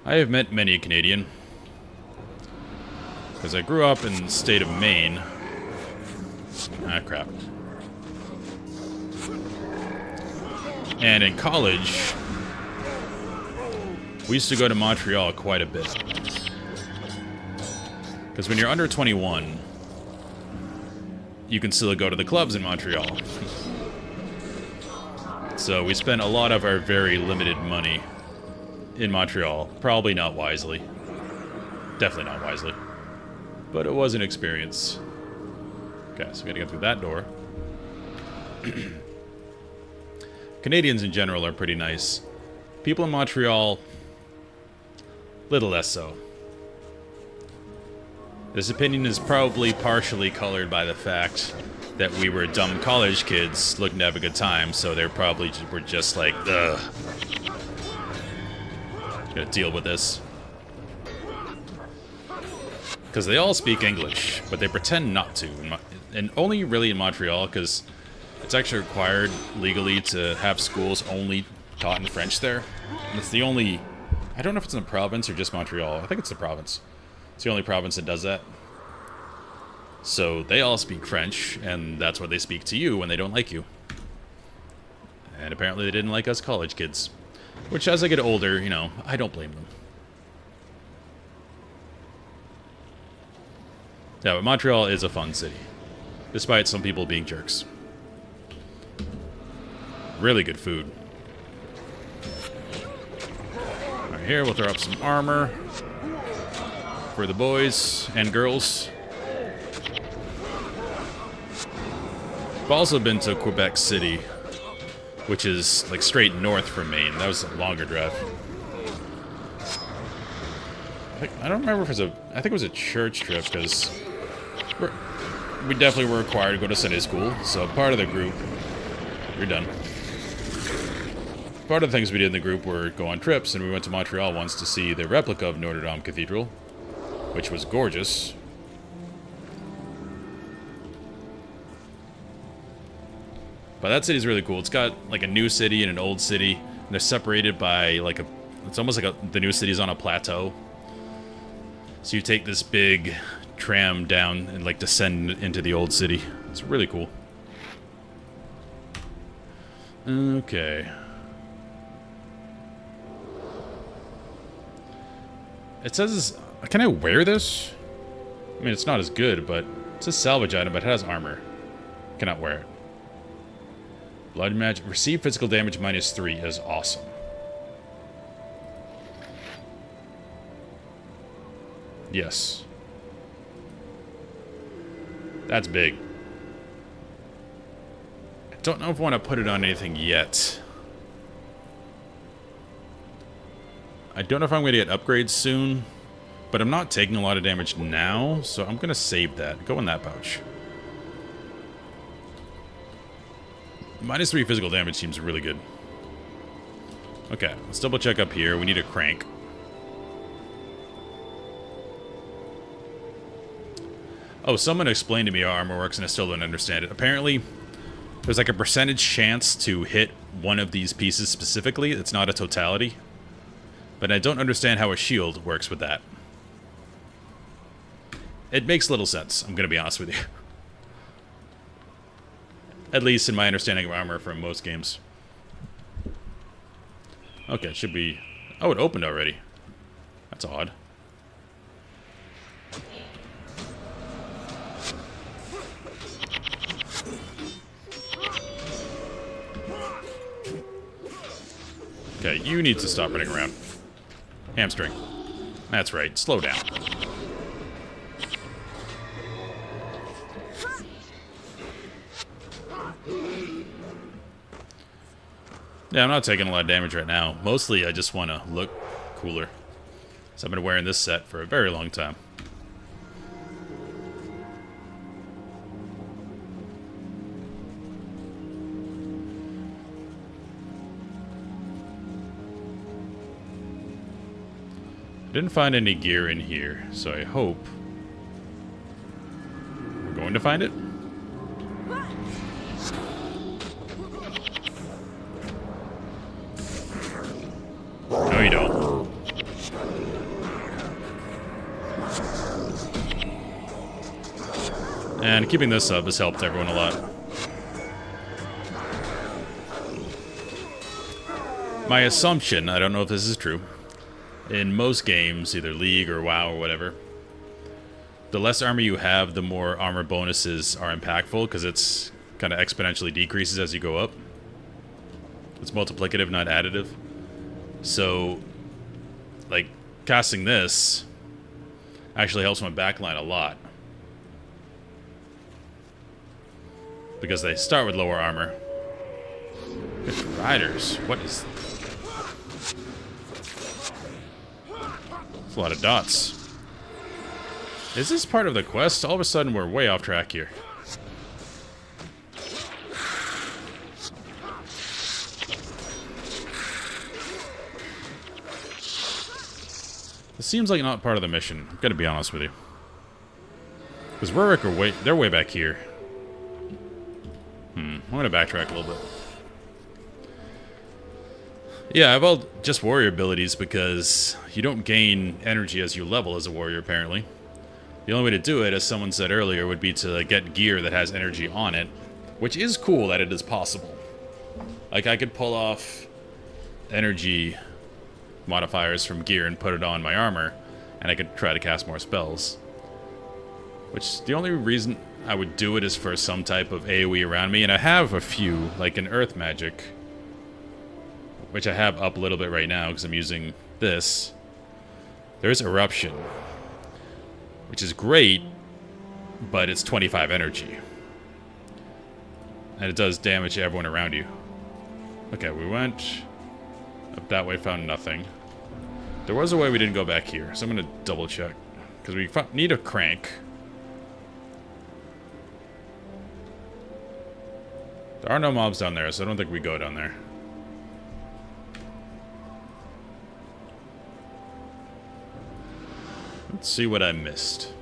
I have met many a Canadian. Because I grew up in the state of Maine. Ah, crap. And in college, we used to go to Montreal quite a bit. Because when you're under 21, you can still go to the clubs in Montreal. So we spent a lot of our very limited money in Montreal. Probably not wisely. Definitely not wisely. But it was an experience. Okay, so we gotta get through that door. Canadians in general are pretty nice. People in Montreal, little less so. This opinion is probably partially colored by the fact that we were dumb college kids looking to have a good time, so they probably were just like, ugh. Gonna deal with this. Because they all speak English, but they pretend not to. And only really in Montreal, because it's actually required legally to have schools only taught in French there. And it's the only... I don't know if it's in the province or just Montreal. I think it's the province. It's the only province that does that. So they all speak French, and that's what they speak to you when they don't like you. And apparently they didn't like us college kids. Which, as I get older, you know, I don't blame them. Yeah, but Montreal is a fun city. Despite some people being jerks. Really good food. Alright, here we'll throw up some armor for the boys and girls. I've also been to Quebec City, which is like straight north from Maine. That was a longer drive. I don't remember if it was I think it was a church trip, because we definitely were required to go to Sunday school, so part of the group, you're done. Part of the things we did in the group were go on trips, and we went to Montreal once to see the replica of Notre Dame Cathedral, which was gorgeous. But that city's really cool. It's got like a new city and an old city, and they're separated by like a... It's almost like the new city's on a plateau. So you take this big tram down and like descend into the old city. It's really cool. It says, can I wear this? I mean, it's not as good, but it's a salvage item, but it has armor. Cannot wear it. Blood magic. Receive physical damage -3 is awesome. Yes. That's big. I don't know if I want to put it on anything yet. I don't know if I'm going to get upgrades soon, but I'm not taking a lot of damage now, so I'm going to save that. Go in that pouch. -3 physical damage seems really good. Okay, let's double check up here. We need a crank. Oh, someone explained to me how armor works and I still don't understand it. Apparently, there's like a percentage chance to hit one of these pieces specifically. It's not a totality. But I don't understand how a shield works with that. It makes little sense, I'm going to be honest with you. At least in my understanding of armor from most games. Okay, it should be... Oh, it opened already. That's odd. Okay, you need to stop running around. Hamstring. That's right, slow down. Yeah, I'm not taking a lot of damage right now. Mostly, I just want to look cooler. So I've been wearing this set for a very long time. Didn't find any gear in here, so I hope we're going to find it. No, you don't. And keeping this up has helped everyone a lot. My assumption, I don't know if this is true, in most games, either League or WoW or whatever, the less armor you have, the more armor bonuses are impactful, because it's kind of exponentially decreases as you go up. It's multiplicative, not additive. So, like, casting this actually helps my backline a lot. Because they start with lower armor. Good riders. What is... That's a lot of dots. Is this part of the quest? All of a sudden we're way off track here. This seems like not part of the mission. I'm gonna be honest with you. Because Rurik are they're way back here. I'm gonna backtrack a little bit. Yeah, I've all just warrior abilities because you don't gain energy as you level as a warrior, apparently. The only way to do it, as someone said earlier, would be to get gear that has energy on it, which is cool that it is possible. Like, I could pull off energy modifiers from gear and put it on my armor, and I could try to cast more spells. Which, the only reason I would do it is for some type of AoE around me, and I have a few, like an earth magic, which I have up a little bit right now because I'm using this. There's Eruption, which is great, but it's 25 energy. And it does damage to everyone around you. Okay, we went up that way, found nothing. There was a way we didn't go back here, so I'm going to double check. Because we need a crank. There are no mobs down there, so I don't think we go down there. Let's see what I missed.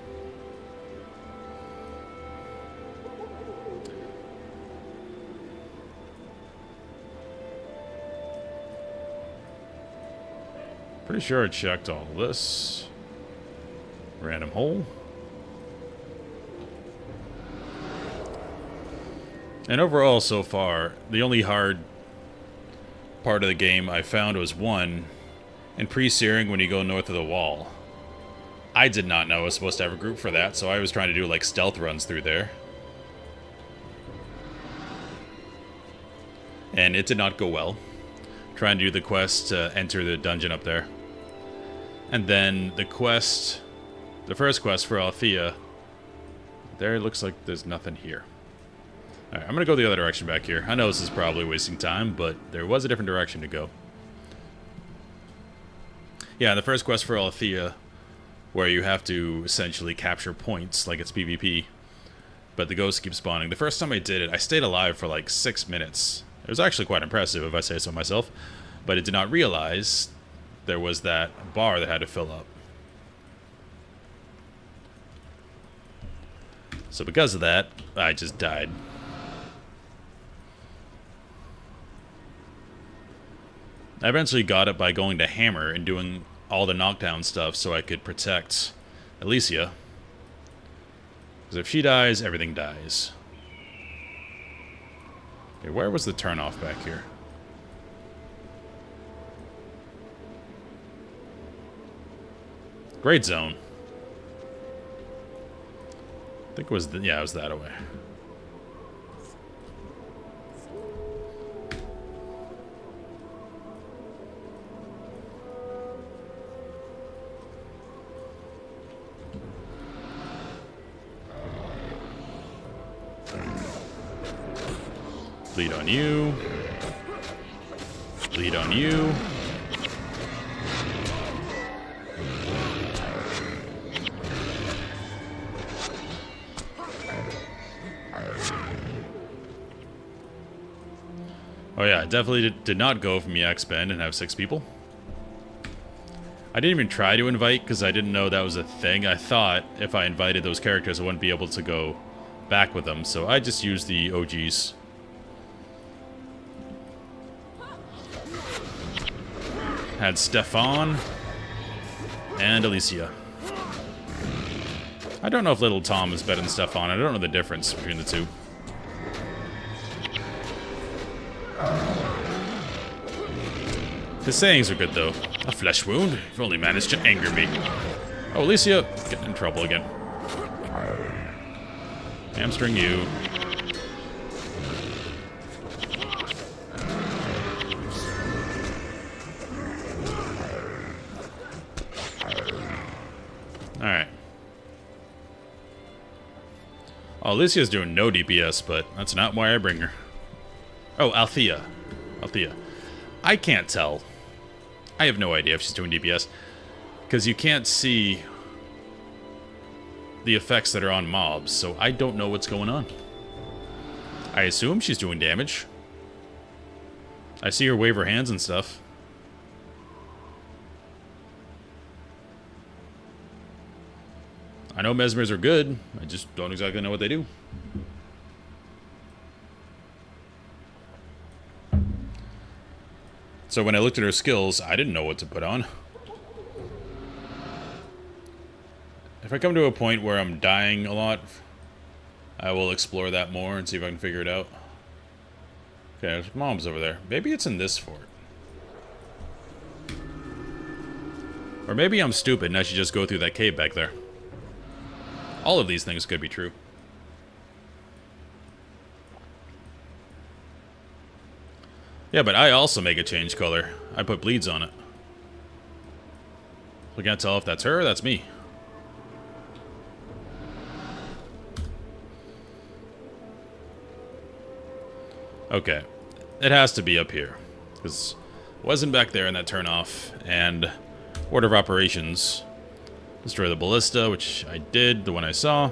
Pretty sure I checked all this. Random hole. And overall, so far, the only hard part of the game I found was one, in pre-searing when you go north of the wall. I did not know I was supposed to have a group for that, so I was trying to do like stealth runs through there. And it did not go well. Trying to do the quest to enter the dungeon up there. And then the first quest for Althea, there looks like there's nothing here. Alright, I'm going to go the other direction back here. I know this is probably wasting time, but there was a different direction to go. Yeah, the first quest for Althea, where you have to essentially capture points like it's PvP, but the ghosts keep spawning. The first time I did it, I stayed alive for like 6 minutes. It was actually quite impressive, if I say so myself, but I did not realize there was that bar that had to fill up. So because of that, I just died. I eventually got it by going to Hammer and doing all the knockdown stuff so I could protect Alicia. Because if she dies, everything dies. Okay, where was the turnoff back here? Great zone. I think it was, yeah, it was that away. Bleed on you. Bleed on you. Oh yeah, I definitely did not go from EX Bend and have 6 people. I didn't even try to invite because I didn't know that was a thing. I thought if I invited those characters I wouldn't be able to go back with them, so I just used the OGs. Had Stefan and Alicia. I don't know if Little Tom is better than Stefan. I don't know the difference between the two. His sayings are good, though. A flesh wound? You've only managed to anger me. Oh, Alicia, getting in trouble again. Hamstring you. Alright. Oh, Alicia's doing no DPS, but that's not why I bring her. Oh, Althea. Althea. I can't tell. I have no idea if she's doing DPS. Because you can't see the effects that are on mobs, so I don't know what's going on. I assume she's doing damage. I see her wave her hands and stuff. I know mesmers are good, I just don't exactly know what they do. So when I looked at her skills, I didn't know what to put on. If I come to a point where I'm dying a lot, I will explore that more and see if I can figure it out. Okay, there's mobs over there. Maybe it's in this fort. Or maybe I'm stupid and I should just go through that cave back there. All of these things could be true. Yeah, but I also make it change color. I put bleeds on it. I can't tell if that's her or that's me. Okay. It has to be up here. Because it wasn't back there in that turnoff. And order of operations. Destroy the ballista, which I did, the one I saw,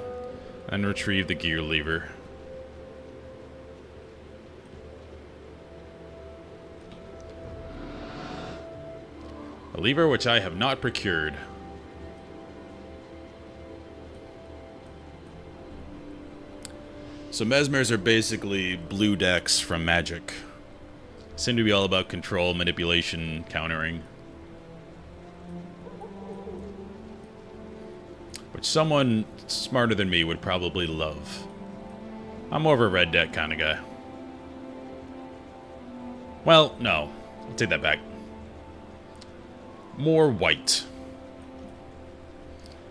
and retrieve the gear lever. A lever which I have not procured. So mesmers are basically blue decks from Magic. Seem to be all about control, manipulation, countering. Which someone smarter than me would probably love. I'm more of a red deck kind of guy. Well, no. I'll take that back. More white.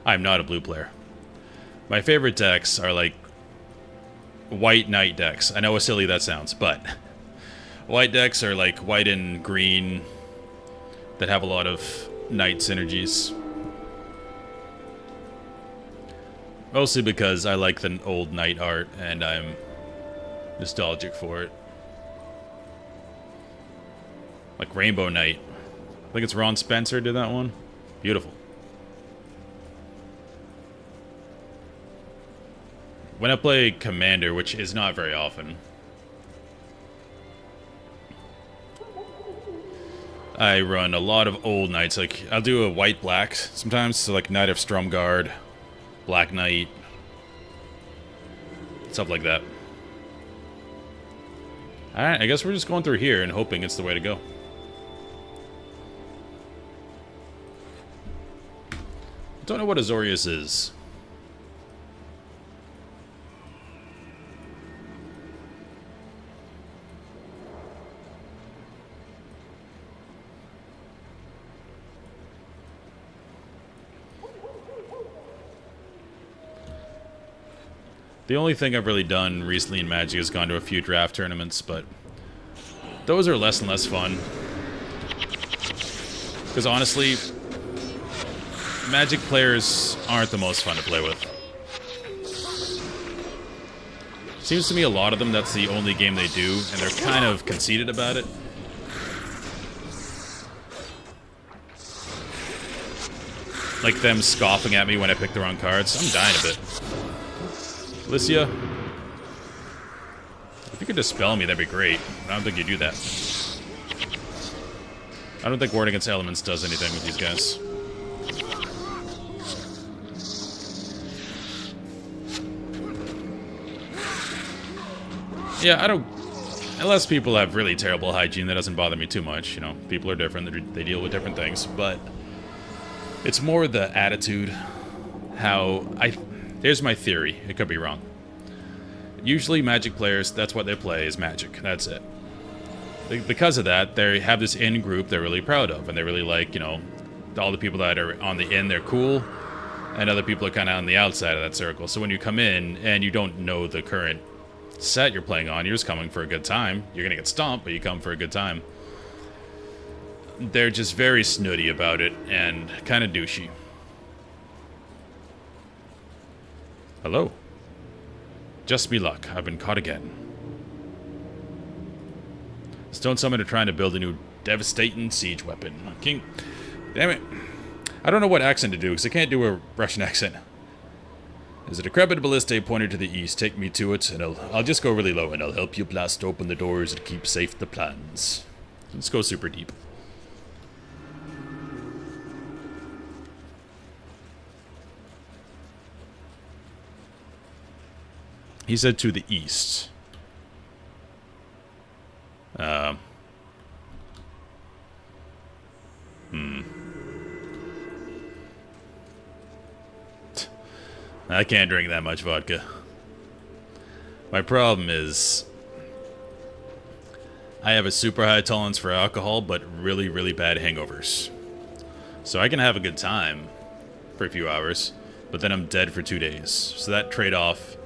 I'm not a blue player. My favorite decks are like white knight decks. I know how silly that sounds, but white decks are like white and green that have a lot of knight synergies. Mostly because I like the old knight art and I'm nostalgic for it. Like Rainbow Knight. I think it's Ron Spencer did that one. Beautiful. When I play Commander, which is not very often, I run a lot of old knights. Like, I'll do a white-black sometimes, so like Knight of Stromguard, Black Knight, stuff like that. Alright, I guess we're just going through here and hoping it's the way to go. Don't know what Azorius is. The only thing I've really done recently in Magic is gone to a few draft tournaments, but those are less and less fun. Because honestly, Magic players aren't the most fun to play with. Seems to me a lot of them, that's the only game they do, and they're kind of conceited about it. Like them scoffing at me when I pick the wrong cards. I'm dying a bit. Alicia, if you could dispel me, that'd be great. I don't think you do that. I don't think Ward Against Elements does anything with these guys. Yeah, I don't... Unless people have really terrible hygiene, that doesn't bother me too much. You know, people are different, they deal with different things, but it's more the attitude, how I... Here's my theory. It could be wrong. Usually Magic players, that's what they play, is Magic. That's it. Because of that, they have this in-group they're really proud of, and they really like, you know, all the people that are on the in, they're cool, and other people are kind of on the outside of that circle. So when you come in, and you don't know the current set you're playing on, you're just coming for a good time. You're going to get stomped, but you come for a good time. They're just very snooty about it, and kind of douchey. Hello. Just me luck. I've been caught again. Stone Summoner trying to build a new devastating siege weapon. King... Damn it. I don't know what accent to do, because I can't do a Russian accent. There's a decrepit ballista pointed to the east. Take me to it, and I'll just go really low, and I'll help you blast open the doors and keep safe the plans. Let's go super deep. He said to the east. I can't drink that much vodka. My problem is I have a super high tolerance for alcohol, but really, really bad hangovers. So I can have a good time for a few hours, but then I'm dead for 2 days. So that trade-off,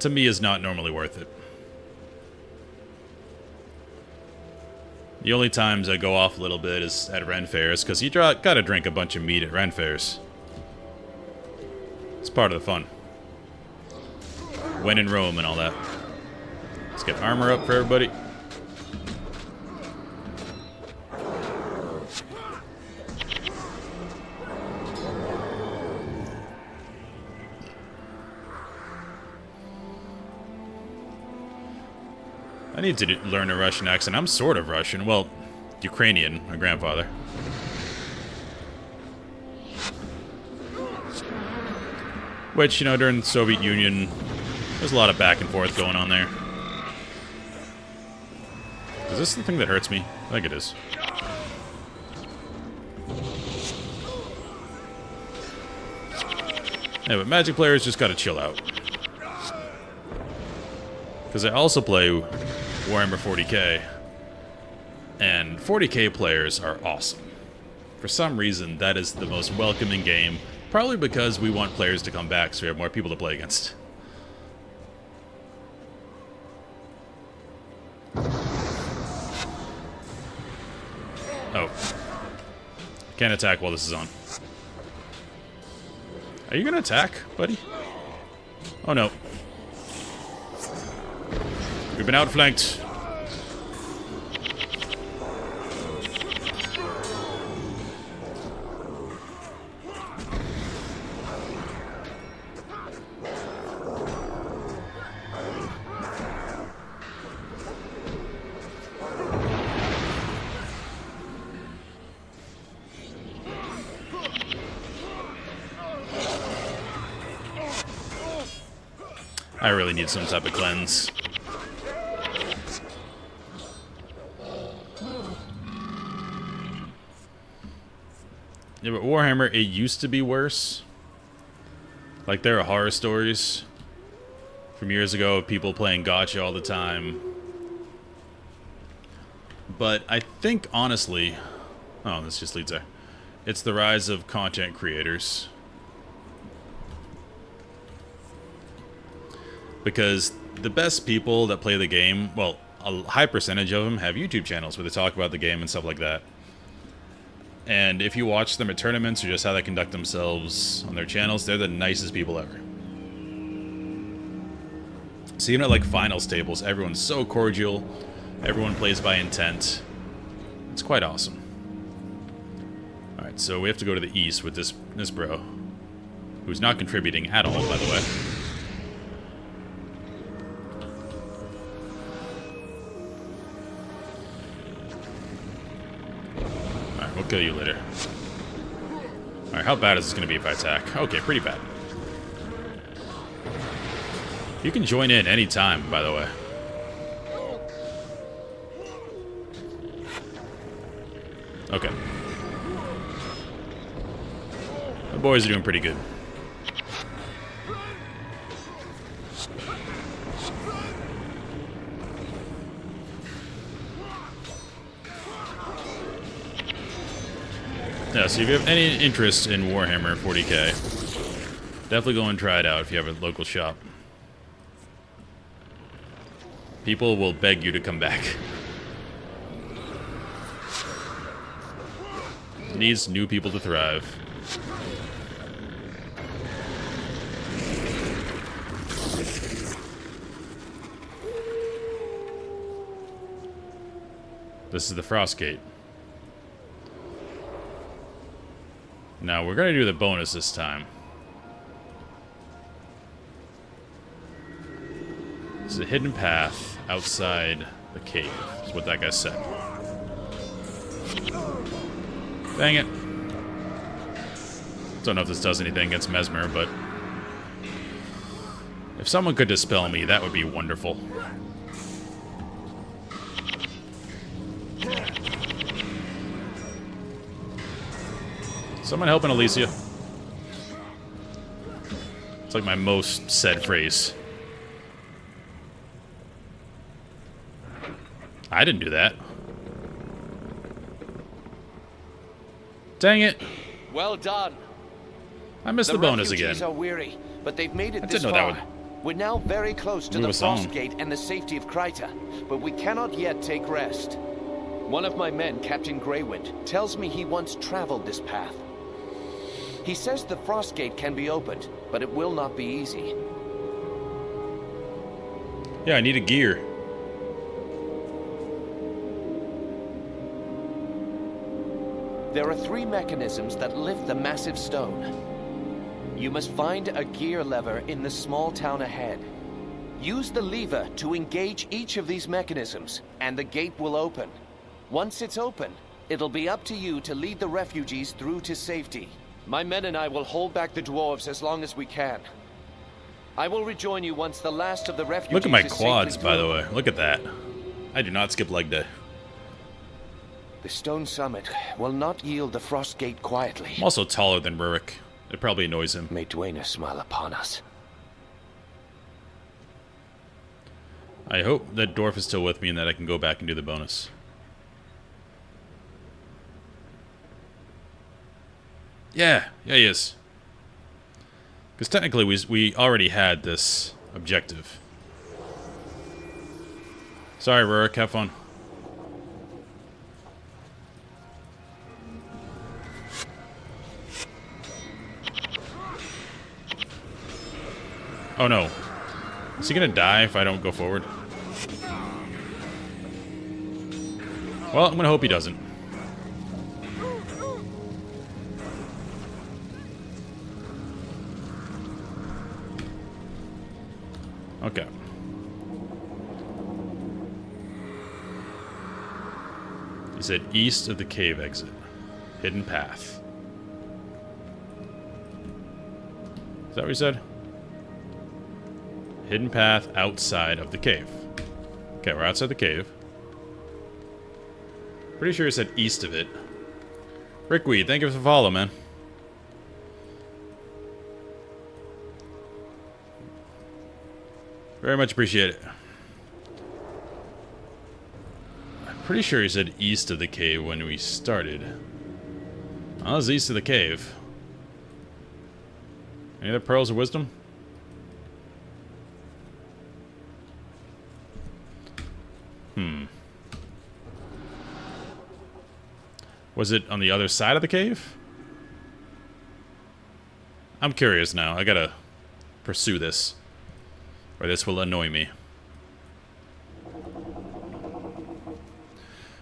to me, is not normally worth it. The only times I go off a little bit is at Ren Fairs, because you gotta drink a bunch of meat at Ren Fairs. It's part of the fun. When in Rome and all that. Let's get armor up for everybody. I need to learn a Russian accent. I'm sort of Russian. Well, Ukrainian, my grandfather. Which, you know, during the Soviet Union, there's a lot of back and forth going on there. Is this the thing that hurts me? I think it is. Yeah, but Magic players just gotta chill out. Because I also play Warhammer 40k, and 40k players are awesome. For some reason, that is the most welcoming game Probably because we want players to come back so we have more people to play against. Oh. Can't attack while this is on. Are you gonna attack, buddy? Oh no. We've been outflanked. I really need some type of cleanse. Yeah, but Warhammer, it used to be worse. Like, there are horror stories from years ago of people playing gacha all the time. But I think, honestly... Oh, this just leads there. It's the rise of content creators. Because the best people that play the game, well, a high percentage of them have YouTube channels where they talk about the game and stuff like that. And if you watch them at tournaments or just how they conduct themselves on their channels, they're the nicest people ever. So even at like finals tables, everyone's so cordial. Everyone plays by intent. It's quite awesome. Alright, so we have to go to the east with this bro, who's not contributing at all, by the way. We'll kill you later. Alright, how bad is this going to be if I attack? Okay, pretty bad. You can join in anytime, by the way. Okay. The boys are doing pretty good. Yeah, so if you have any interest in Warhammer 40k, definitely go and try it out if you have a local shop. People will beg you to come back. It needs new people to thrive. This is the Frost Gate. Now, we're going to do the bonus this time. It's a hidden path outside the cave, is what that guy said. Dang it. Don't know if this does anything against Mesmer, but... if someone could dispel me, that would be wonderful. Someone helping Alicia. It's like my most said phrase. I didn't do that. Dang it. Well done. I missed the bonus again. Refugees are weary, but they've made it I this didn't know far. that We're now very close to Move the us on. Frost Gate and the safety of Cryta, but we cannot yet take rest. One of my men, Captain Greywind, tells me he once traveled this path. He says the Frost Gate can be opened, but it will not be easy. Yeah, I need a gear. There are 3 mechanisms that lift the massive stone. You must find a gear lever in the small town ahead. Use the lever to engage each of these mechanisms, and the gate will open. Once it's open, it'll be up to you to lead the refugees through to safety. My men and I will hold back the dwarves as long as we can. I will rejoin you once the last of the refugees Look at my is quads, safely by through. the way. Look at that. I do not skip leg day. The stone summit will not yield the Frost Gate quietly. I'm also taller than Rurik. It probably annoys him. May Dwayne smile upon us. I hope that Dwarf is still with me and that I can go back and do the bonus. Yeah, he is. Because technically we already had this objective. Sorry, Rurik, have fun. Oh no. Is he gonna die if I don't go forward? Well, I'm gonna hope he doesn't. Okay. He said east of the cave exit. Hidden path. Is that what he said? Hidden path outside of the cave. Okay, we're outside the cave. Pretty sure he said east of it. Rickweed, thank you for the follow, man. Very much appreciate it. I'm pretty sure he said east of the cave when we started. Oh, it's east of the cave. Any other pearls of wisdom? Was it on the other side of the cave? I'm curious now. I gotta pursue this, or this will annoy me.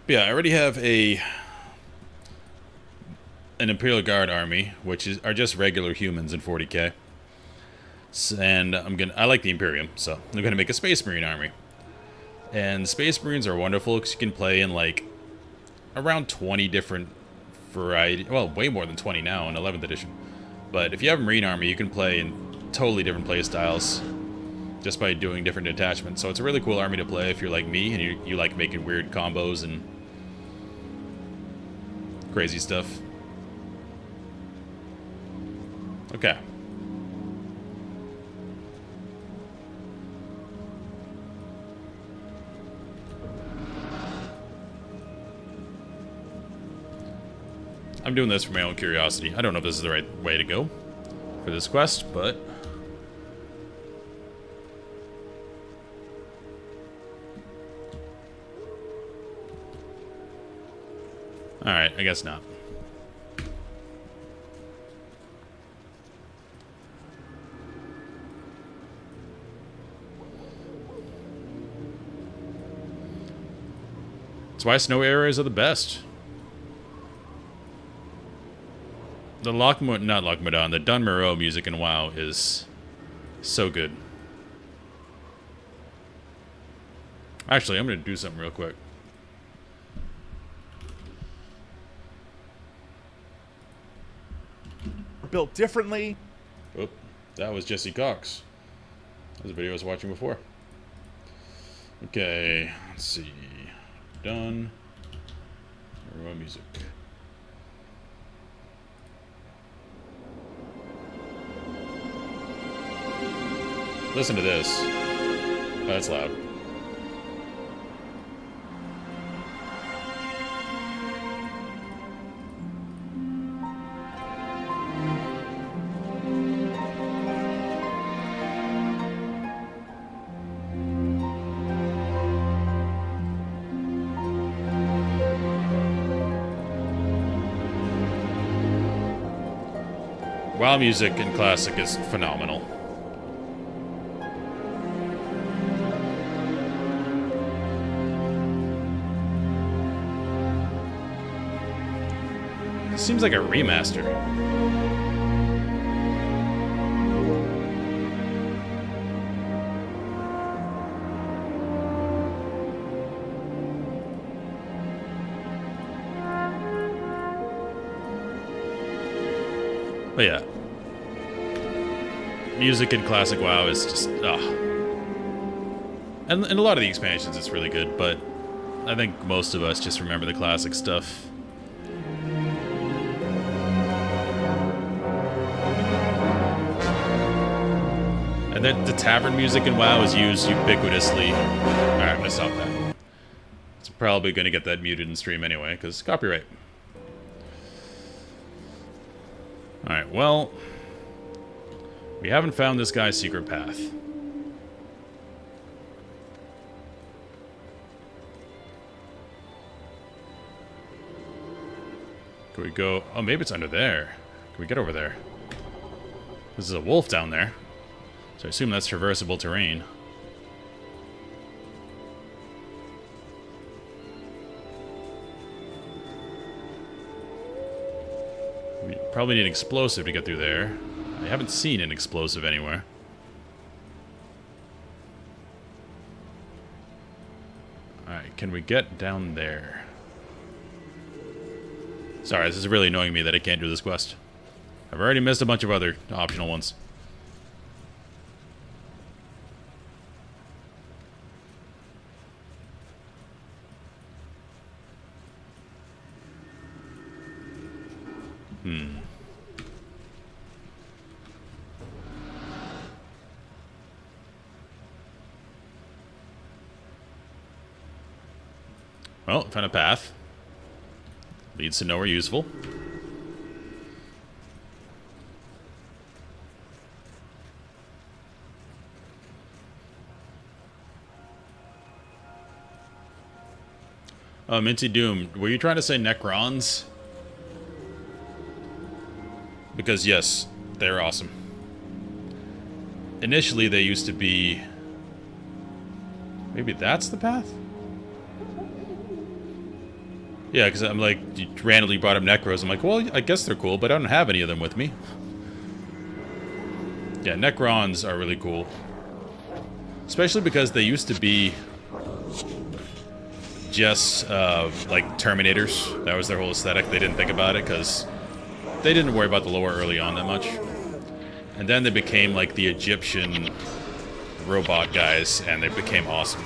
But yeah, I already have an Imperial Guard army, which are just regular humans in 40k. And I like the Imperium, so I'm gonna make a Space Marine army. And Space Marines are wonderful because you can play in like around 20 different variety. Well, way more than 20 now in 11th edition. But if you have a Marine army, you can play in totally different play styles just by doing different detachments. So it's a really cool army to play if you're like me and you like making weird combos and crazy stuff. Okay. I'm doing this for my own curiosity. I don't know if this is the right way to go for this quest, but alright, I guess not. That's why snow areas are the best. The the Dun Moreau music in WoW is so good. Actually, I'm going to do something real quick. Built differently. Oop, that was Jesse Cox. That was a video I was watching before. Okay, let's see. Done. Moreau music. Listen to this. Oh, that's loud. WoW music in Classic is phenomenal. Seems like a remaster. But yeah. Music in Classic WoW is just, And a lot of the expansions it's really good, but I think most of us just remember the classic stuff. And then the tavern music in WoW is used ubiquitously. Alright, I'm gonna stop that. It's probably gonna get that muted in stream anyway, because copyright. Alright, well, We haven't found this guy's secret path. Can we go... Oh, maybe it's under there. Can we get over there? This is a wolf down there. So I assume that's traversable terrain. We probably need an explosive to get through there. I haven't seen an explosive anywhere. Alright, can we get down there? Sorry, this is really annoying me that I can't do this quest. I've already missed a bunch of other optional ones. Well, found a path. Leads to nowhere useful. Minty Doom, were you trying to say Necrons? Because yes, they're awesome. Initially they used to be... Maybe that's the path? Yeah, because I'm like, you randomly brought up Necros. I'm like, well, I guess they're cool, but I don't have any of them with me. Yeah, Necrons are really cool. Especially because they used to be just, like, Terminators. That was their whole aesthetic. They didn't think about it, because they didn't worry about the lore early on that much. And then they became, like, the Egyptian robot guys, and they became awesome.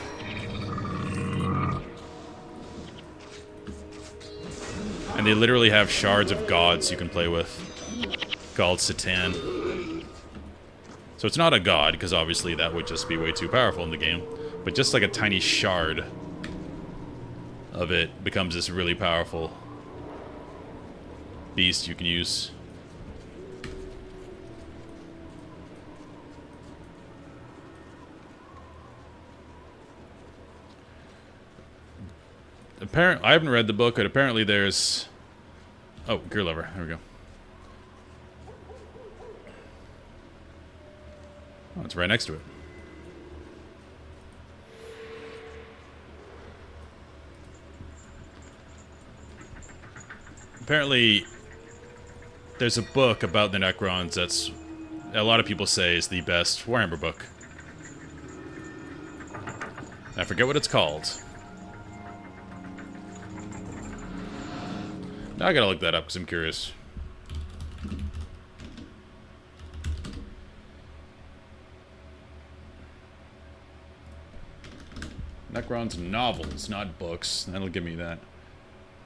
And they literally have shards of gods you can play with, called Satan. So it's not a god, because obviously that would just be way too powerful in the game. But just like a tiny shard of it becomes this really powerful beast you can use. Apparently, I haven't read the book, but apparently there's... Oh, gear lever. There we go. Oh, it's right next to it. Apparently, there's a book about the Necrons that's... a lot of people say is the best Warhammer book. I forget what it's called. Now I gotta look that up because I'm curious. Necrons novels, not books. That'll give me that.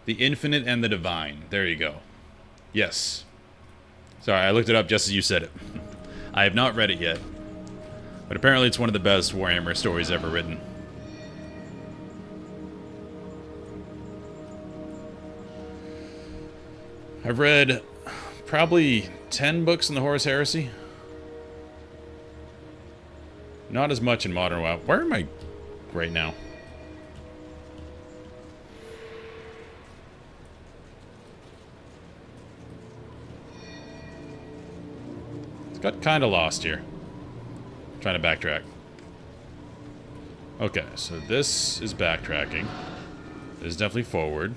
The Infinite and the Divine. There you go. Yes. Sorry, I looked it up just as you said it. I have not read it yet. But apparently it's one of the best Warhammer stories ever written. I've read probably 10 books in the Horus Heresy. Not as much in Modern WoW. Where am I right now? It's got kind of lost here. I'm trying to backtrack. Okay, so this is backtracking. This is definitely forward.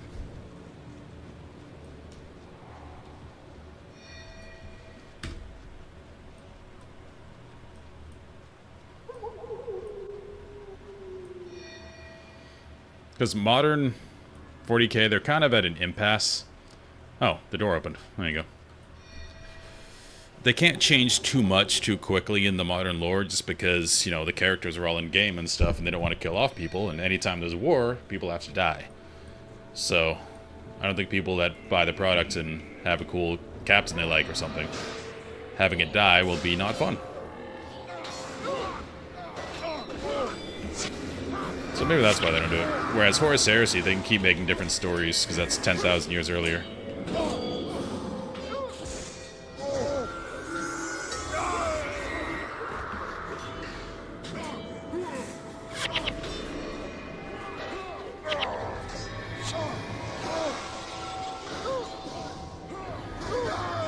Because modern 40k, they're kind of at an impasse. Oh, the door opened. There you go. They can't change too much too quickly in the modern lore just because, you know, the characters are all in game and stuff and they don't want to kill off people. And anytime there's war, people have to die. So, I don't think people that buy the product and have a cool captain they like or something, having it die will be not fun. So maybe that's why they don't do it. Whereas Horus Heresy, they can keep making different stories, because that's 10,000 years earlier.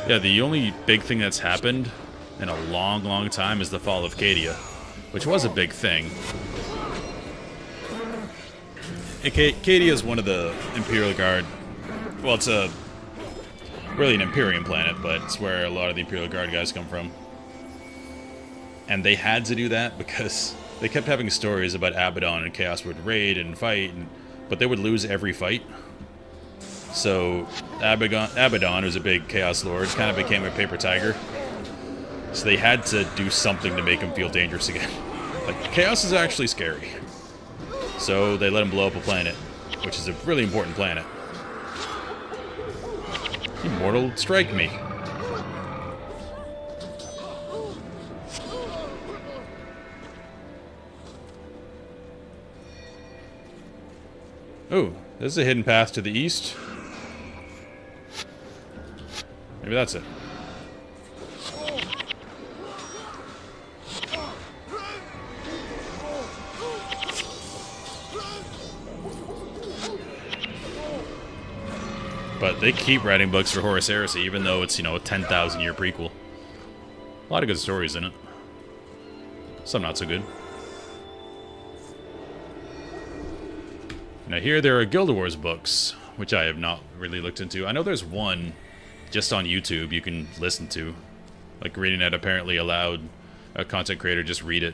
Yeah, the only big thing that's happened in a long, long time is the fall of Cadia, which was a big thing. Cadia is one of the Imperial Guard. Well, it's really an Imperium planet, but it's where a lot of the Imperial Guard guys come from. And they had to do that because they kept having stories about Abaddon and Chaos would raid and fight, but they would lose every fight. So Abaddon, who's a big Chaos Lord, kind of became a paper tiger. So they had to do something to make him feel dangerous again. Like, Chaos is actually scary. So they let him blow up a planet, which is a really important planet. Immortal, strike me. Oh, there's a hidden path to the east. Maybe that's it. But they keep writing books for Horus Heresy, even though it's, you know, a 10,000-year prequel. A lot of good stories in it. Some not so good. Now here there are Guild Wars books, which I have not really looked into. I know there's one just on YouTube you can listen to. Like, ArenaNet apparently allowed a content creator just read it.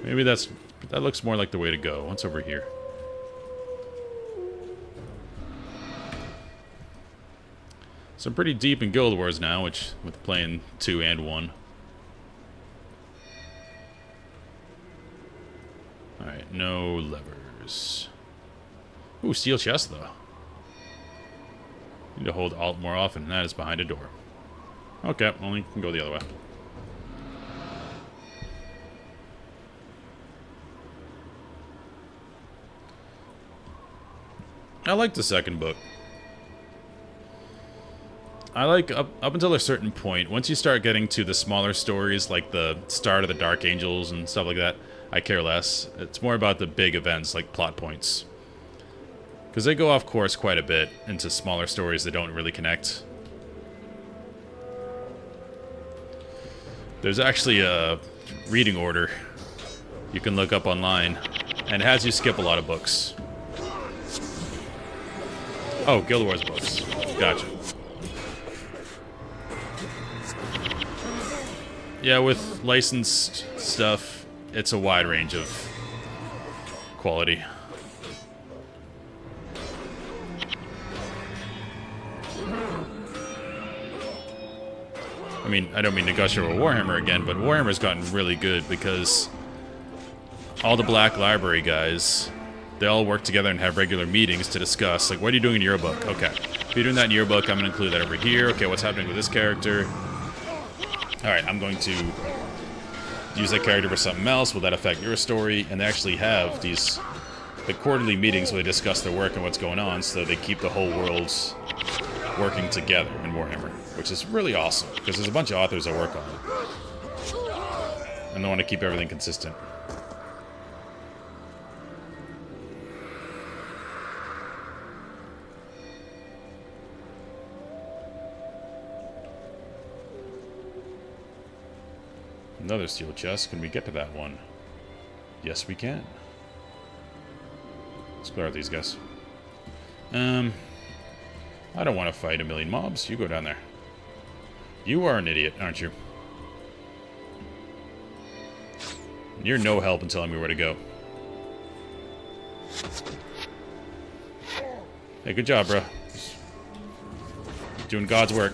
Maybe that looks more like the way to go. What's over here? So I'm pretty deep in Guild Wars now, with playing 2 and 1. Alright, no levers. Ooh, steel chest, though. Need to hold Alt more often, and that is behind a door. Okay, only can go the other way. I like the second book. I like up until a certain point. Once you start getting to the smaller stories, like the start of the Dark Angels and stuff like that, I care less. It's more about the big events, like plot points. Because they go off course quite a bit into smaller stories that don't really connect. There's actually a reading order you can look up online, and it has you skip a lot of books. Oh, Guild Wars books. Gotcha. Yeah, with licensed stuff, it's a wide range of quality. I mean, I don't mean to gush over Warhammer again, but Warhammer's gotten really good because all the Black Library guys, they all work together and have regular meetings to discuss, like, what are you doing in your book? Okay, if you're doing that in your book, I'm going to include that over here. Okay, what's happening with this character? Alright, I'm going to use that character for something else. Will that affect your story? And they actually have the quarterly meetings where they discuss their work and what's going on, so they keep the whole world working together in Warhammer, which is really awesome, because there's a bunch of authors that work on it. And they want to keep everything consistent. Another steel chest. Can we get to that one? Yes, we can. Let's clear out these guys. I don't want to fight a million mobs. You go down there. You are an idiot, aren't you? You're no help until I tell me where to go. Hey, good job, bro. Doing God's work.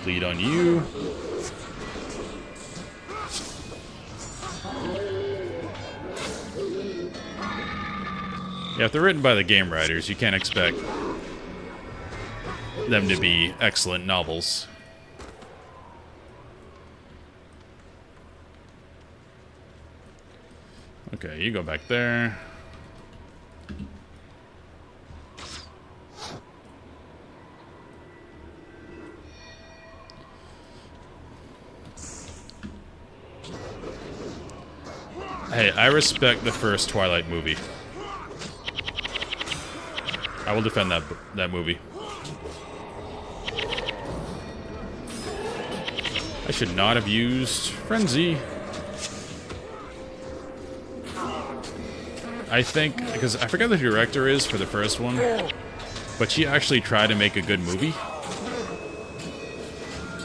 Bleed on you. Yeah, if they're written by the game writers, you can't expect them to be excellent novels. Okay, you go back there. Hey, I respect the first Twilight movie. I will defend that movie. I should not have used Frenzy. I think, because I forget who the director is for the first one, but she actually tried to make a good movie.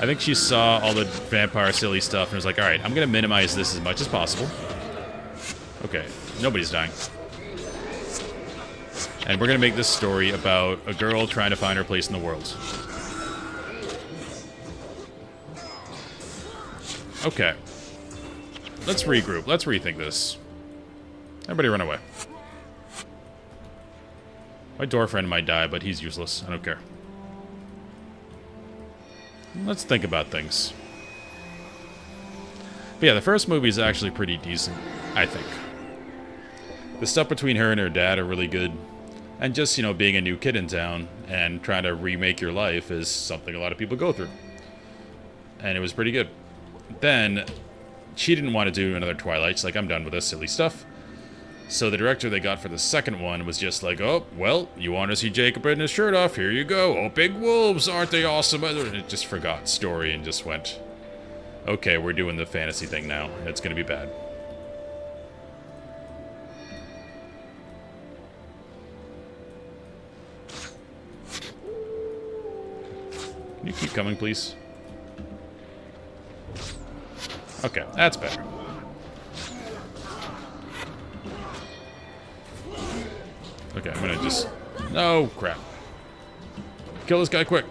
I think she saw all the vampire silly stuff and was like, alright, I'm going to minimize this as much as possible. Okay, nobody's dying. And we're going to make this story about a girl trying to find her place in the world. Okay. Let's regroup. Let's rethink this. Everybody run away. My door friend might die, but he's useless. I don't care. Let's think about things. But yeah, the first movie is actually pretty decent, I think. The stuff between her and her dad are really good. And just, you know, being a new kid in town and trying to remake your life is something a lot of people go through. And it was pretty good. Then, she didn't want to do another Twilight. She's like, I'm done with this silly stuff. So the director they got for the second one was just like, oh, well, you want to see Jacob in his shirt off? Here you go. Oh, big wolves, aren't they awesome? And it just forgot story and just went, okay, we're doing the fantasy thing now. It's going to be bad. Can you keep coming, please? Okay, that's better. Okay, I'm gonna just... No, crap. Kill this guy quick.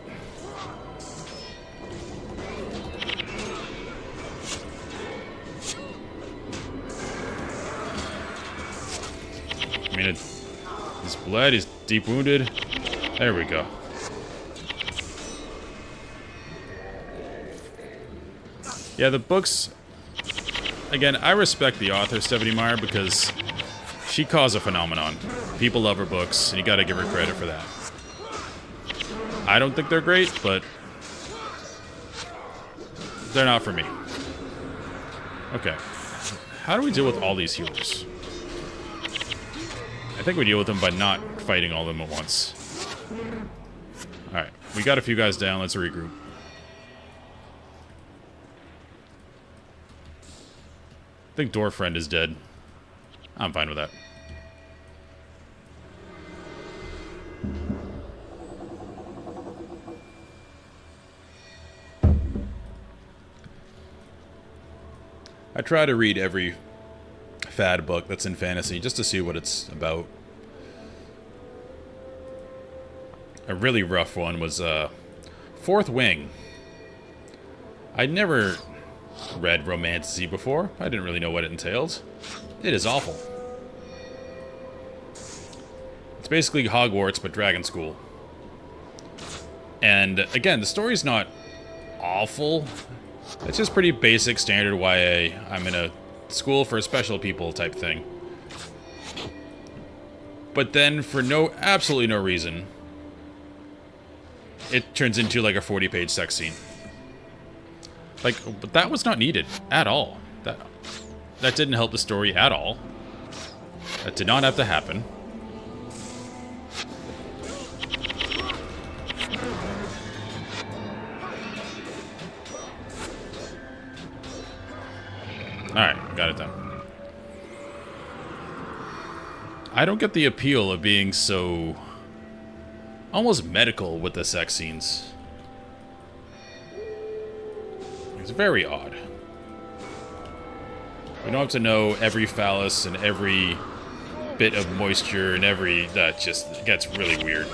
I mean, he's bled, he's deep wounded. There we go. Yeah, the books... Again, I respect the author, Stephanie Meyer, because she caused a phenomenon. People love her books, and you gotta give her credit for that. I don't think they're great, but they're not for me. Okay. How do we deal with all these healers? I think we deal with them by not fighting all of them at once. Alright, we got a few guys down, let's regroup. I think Door Friend is dead. I'm fine with that. I try to read every fad book that's in fantasy just to see what it's about. A really rough one was Fourth Wing. I'd never read Romantasy before. I didn't really know what it entailed. It is awful. It's basically Hogwarts, but Dragon School. And, again, the story's not awful. It's just pretty basic, standard YA. I'm in a school for special people type thing. But then, for absolutely no reason, it turns into like a 40-page sex scene. Like, but that was not needed at all. That didn't help the story at all. That did not have to happen. Alright, got it done. I don't get the appeal of being so almost medical with the sex scenes. It's very odd. We don't have to know every phallus and every bit of moisture and that just gets really weird.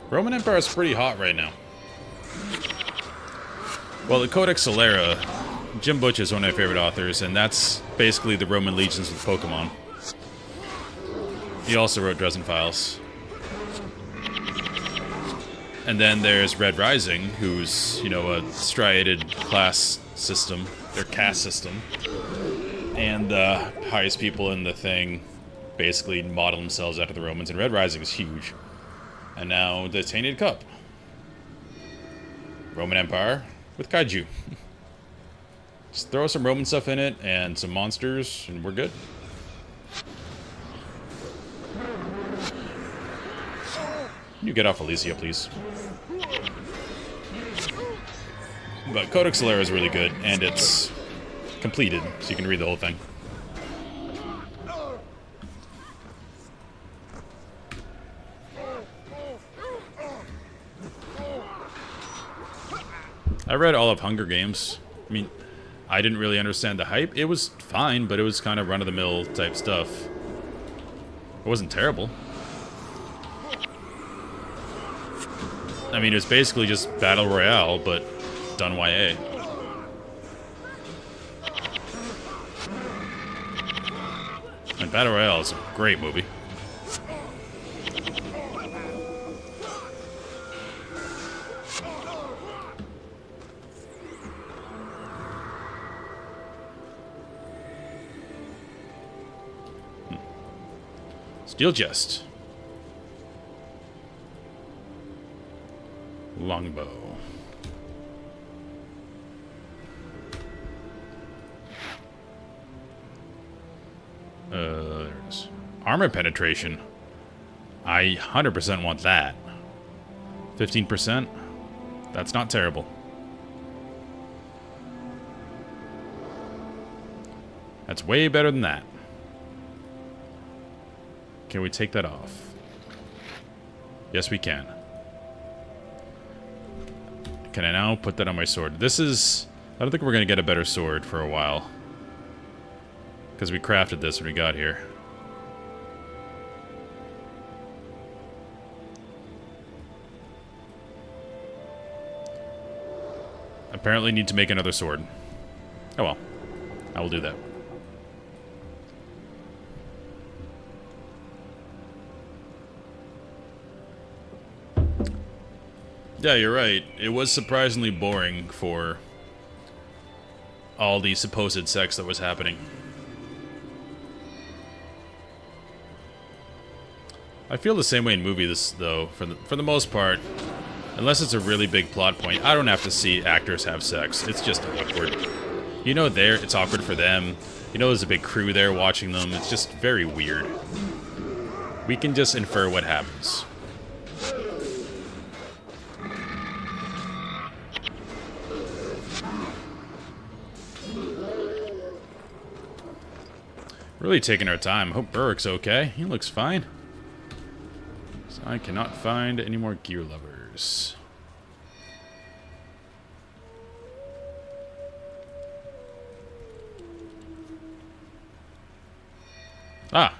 Roman Empire is pretty hot right now. Well, the Codex Solera, Jim Butch is one of my favorite authors, and that's basically the Roman legions with Pokemon. He also wrote Dresden Files. And then there's Red Rising, who's, you know, a striated class system, their caste system. And the highest people in the thing basically model themselves after the Romans, and Red Rising is huge. And now the Tainted Cup. Roman Empire with kaiju. Just throw some Roman stuff in it and some monsters, and we're good. You get off Elysia, please. But Codex Alera is really good, and it's completed, so you can read the whole thing. I read all of Hunger Games. I mean, I didn't really understand the hype. It was fine, but it was kind of run-of-the-mill type stuff. It wasn't terrible. I mean, it was basically just Battle Royale, but done YA. And Battle Royale is a great movie. Steel chest. Longbow. There it is. Armor penetration. I 100% want that. 15%? That's not terrible. That's way better than that. Can we take that off? Yes, we can. Can I now put that on my sword? This is... I don't think we're going to get a better sword for a while. Because we crafted this when we got here. Apparently need to make another sword. Oh well. I will do that. Yeah, you're right. It was surprisingly boring for all the supposed sex that was happening. I feel the same way in movies, though, for the most part. Unless it's a really big plot point, I don't have to see actors have sex. It's just awkward. You know it's awkward for them. You know there's a big crew there watching them. It's just very weird. We can just infer what happens. Really taking our time. Hope Burrick's okay. He looks fine. So I cannot find any more gear levers. Ah!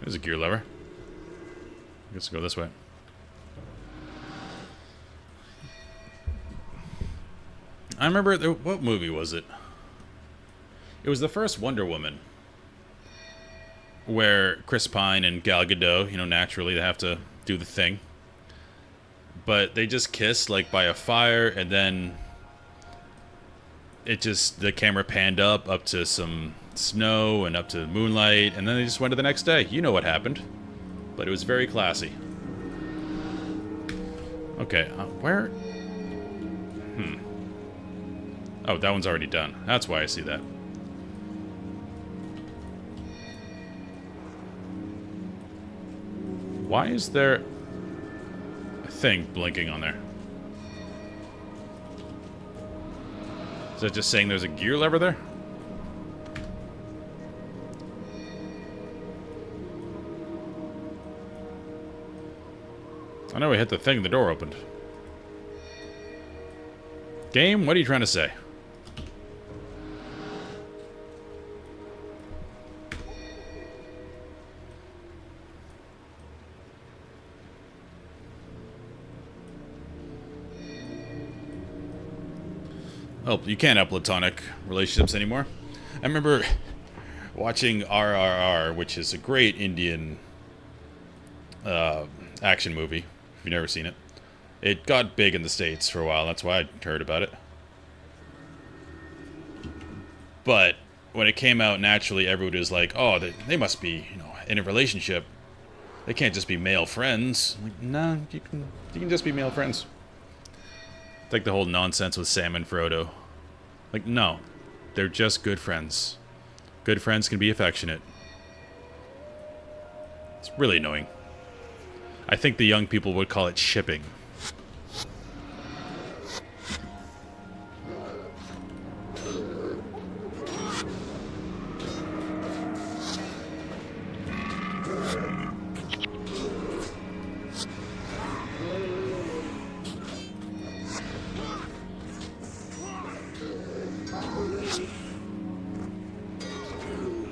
There's a gear lever. I guess I'll go this way. I remember... what movie was it? It was the first Wonder Woman. Where Chris Pine and Gal Gadot, you know, naturally they have to do the thing. But they just kissed, like, by a fire, and then the camera panned up to some snow and up to moonlight, and then they just went to the next day. You know what happened. But it was very classy. Okay, where? Oh, that one's already done. That's why I see that. Why is there a thing blinking on there? Is that just saying there's a gear lever there? I know we hit the thing, the door opened. Game, what are you trying to say? Oh, you can't have platonic relationships anymore. I remember watching RRR, which is a great Indian action movie, if you've never seen it. It got big in the States for a while, that's why I heard about it. But when it came out, naturally, everyone was like, oh, they must be, you know, in a relationship. They can't just be male friends. Like, nah, you can just be male friends. It's like the whole nonsense with Sam and Frodo. Like, no. They're just good friends. Good friends can be affectionate. It's really annoying. I think the young people would call it shipping.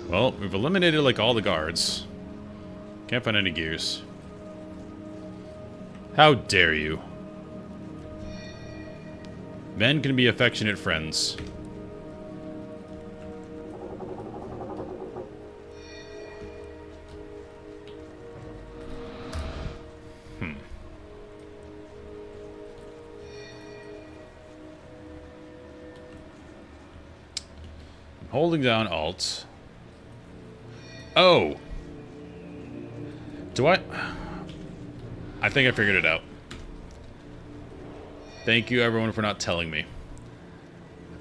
Well, we've eliminated, like, all the guards. Can't find any gears. How dare you? Men can be affectionate friends. I'm holding down Alt. Oh! Do I think I figured it out. Thank you, everyone, for not telling me.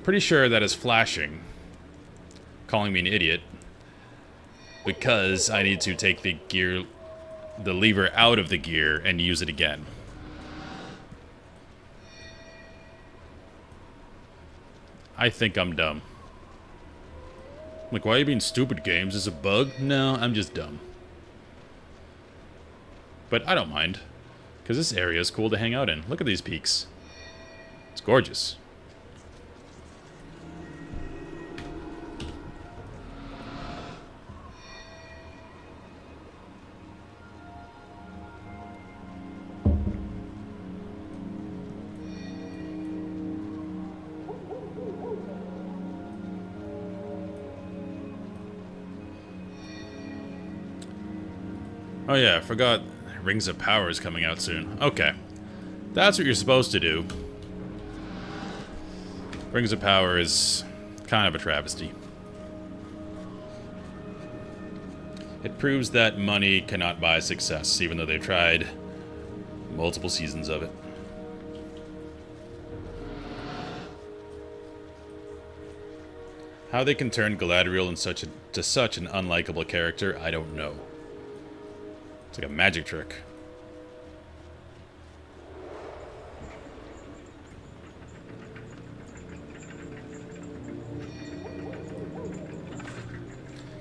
Pretty sure that is flashing. Calling me an idiot. Because I need to take the lever out of the gear and use it again. I think I'm dumb. Like, why are you being stupid, games? Is it a bug? No, I'm just dumb. But I don't mind, because this area is cool to hang out in. Look at these peaks. It's gorgeous. Oh yeah, I forgot Rings of Power is coming out soon. Okay. That's what you're supposed to do. Rings of Power is kind of a travesty. It proves that money cannot buy success, even though they've tried multiple seasons of it. How they can turn Galadriel into such an unlikable character, I don't know. It's like a magic trick.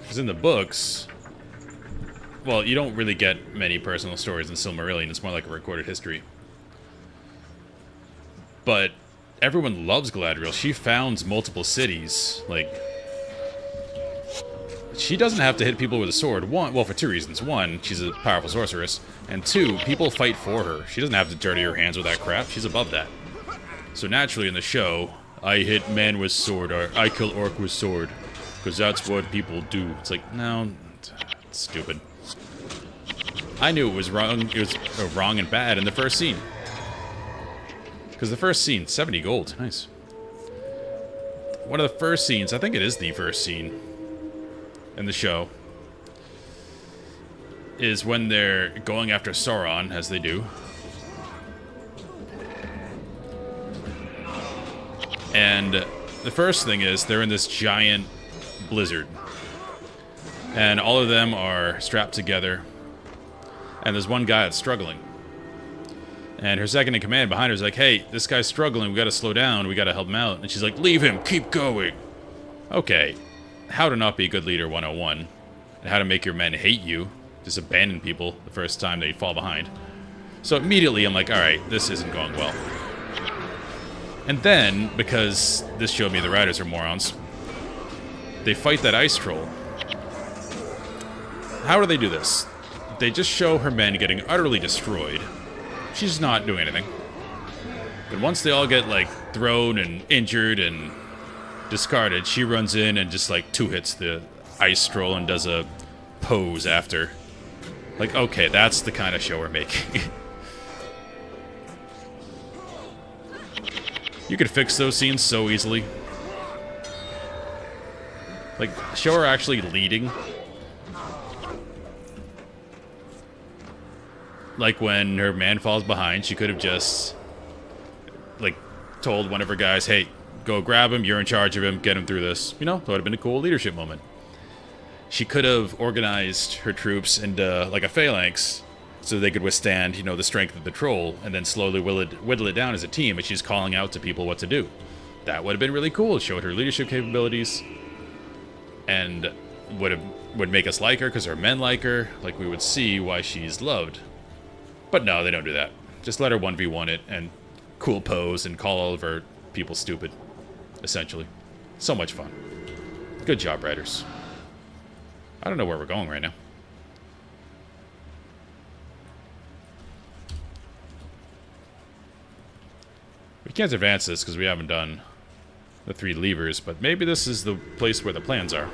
Because in the books, well, you don't really get many personal stories in Silmarillion. It's more like a recorded history. But everyone loves Galadriel. She founds multiple cities. Like, she doesn't have to hit people with a sword. One, well, for two reasons. One, she's a powerful sorceress. And two, people fight for her. She doesn't have to dirty her hands with that crap. She's above that. So naturally in the show, I hit man with sword, or I kill orc with sword. Because that's what people do. It's like, no, it's stupid. I knew it was wrong. It was wrong and bad in the first scene. Because the first scene, 70 gold. Nice. One of the first scenes, I think it is the first scene in the show, is when they're going after Sauron, as they do. And the first thing is, they're in this giant blizzard. And all of them are strapped together. And there's one guy that's struggling. And her second in command behind her is like, hey, this guy's struggling, we gotta slow down, we gotta help him out. And she's like, leave him, keep going. Okay. How to not be a good leader 101, and how to make your men hate you, just abandon people the first time they fall behind. So immediately I'm like, alright, this isn't going well. And then, because this showed me the writers are morons, they fight that ice troll. How do they do this? They just show her men getting utterly destroyed. She's not doing anything. But once they all get, like, thrown and injured and discarded, she runs in and just like two-hits the ice troll and does a pose after. Like, okay, that's the kind of show we're making. You could fix those scenes so easily. Like, show her actually leading. Like, when her man falls behind, she could have just, like, told one of her guys, hey, go grab him, you're in charge of him, get him through this. You know, that would have been a cool leadership moment. She could have organized her troops into, like, a phalanx so they could withstand, you know, the strength of the troll, and then slowly whittle it down as a team, and she's calling out to people what to do. That would have been really cool. It showed her leadership capabilities, and would make us like her because her men like her. Like, we would see why she's loved. But no, they don't do that. Just let her 1v1 it and cool pose and call all of her people stupid, essentially. So much fun. Good job, writers. I don't know where we're going right now. We can't advance this because we haven't done the 3 levers, but maybe this is the place where the plans are.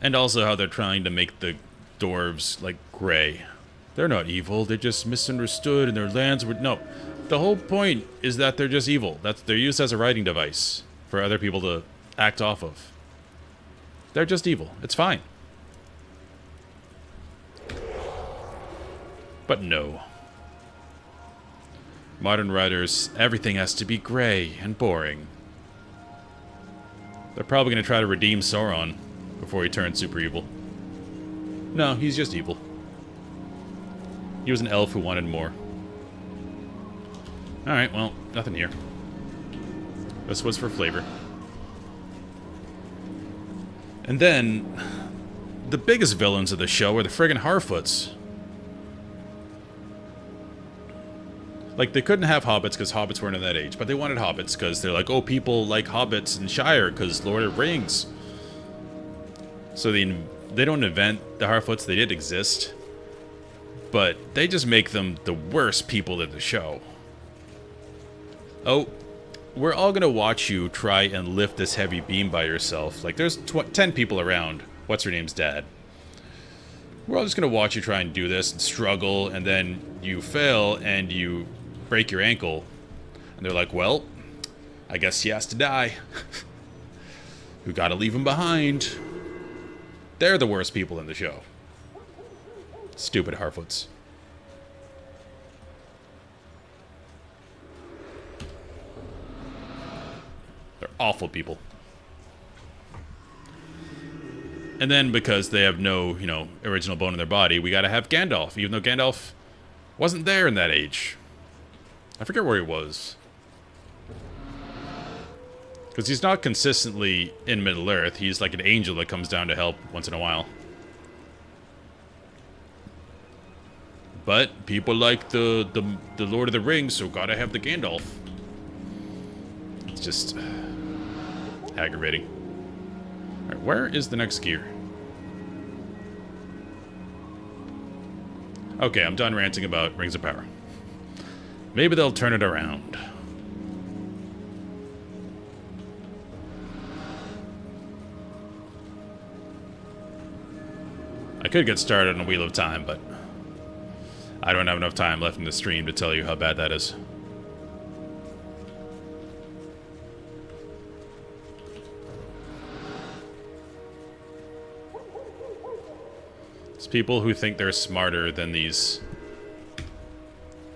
And also how they're trying to make the dwarves, like, gray. They're not evil, they just misunderstood and their lands were... No, the whole point is that they're just evil. They're used as a writing device for other people to act off of. They're just evil. It's fine. But no. Modern writers, everything has to be gray and boring. They're probably going to try to redeem Sauron before he turns super evil. No, he's just evil. He was an elf who wanted more. Alright, well, nothing here. This was for flavor. And then, the biggest villains of the show are the friggin' Harfoots. Like, they couldn't have hobbits because hobbits weren't in that age, but they wanted hobbits because they're like, oh, people like hobbits in Shire because Lord of the Rings. So they don't invent the Harfoots, they did exist. But they just make them the worst people in the show. Oh, we're all gonna watch you try and lift this heavy beam by yourself. Like, there's 10 people around. What's her name's dad? We're all just gonna watch you try and do this and struggle, and then you fail and you break your ankle. And they're like, well, I guess he has to die. We gotta leave him behind. They're the worst people in the show. Stupid Harfoots. They're awful people. And then because they have no, you know, original bone in their body, we gotta have Gandalf, even though Gandalf wasn't there in that age. I forget where he was. Because he's not consistently in Middle-earth. He's like an angel that comes down to help once in a while. But people like the Lord of the Rings, so gotta have the Gandalf. It's just aggravating. Alright, where is the next gear? Okay, I'm done ranting about Rings of Power. Maybe they'll turn it around. I could get started on a Wheel of Time, but I don't have enough time left in the stream to tell you how bad that is. It's people who think they're smarter than these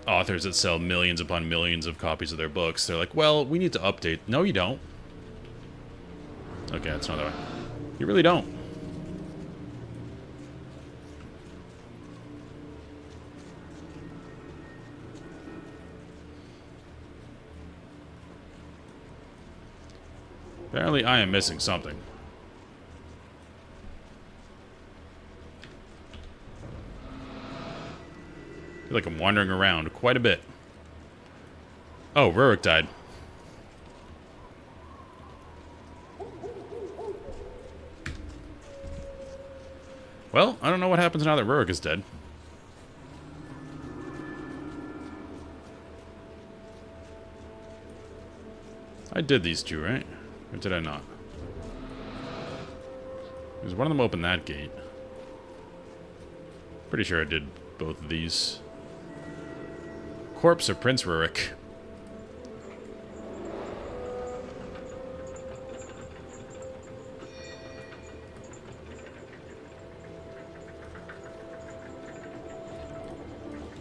authors that sell millions upon millions of copies of their books. They're like, well, we need to update. No, you don't. Okay, that's not that way. You really don't. Apparently, I am missing something. I feel like I'm wandering around quite a bit. Oh, Rurik died. Well, I don't know what happens now that Rurik is dead. I did these two, right? Or did I not? Because one of them opened that gate. Pretty sure I did both of these. corpse of Prince Rurik.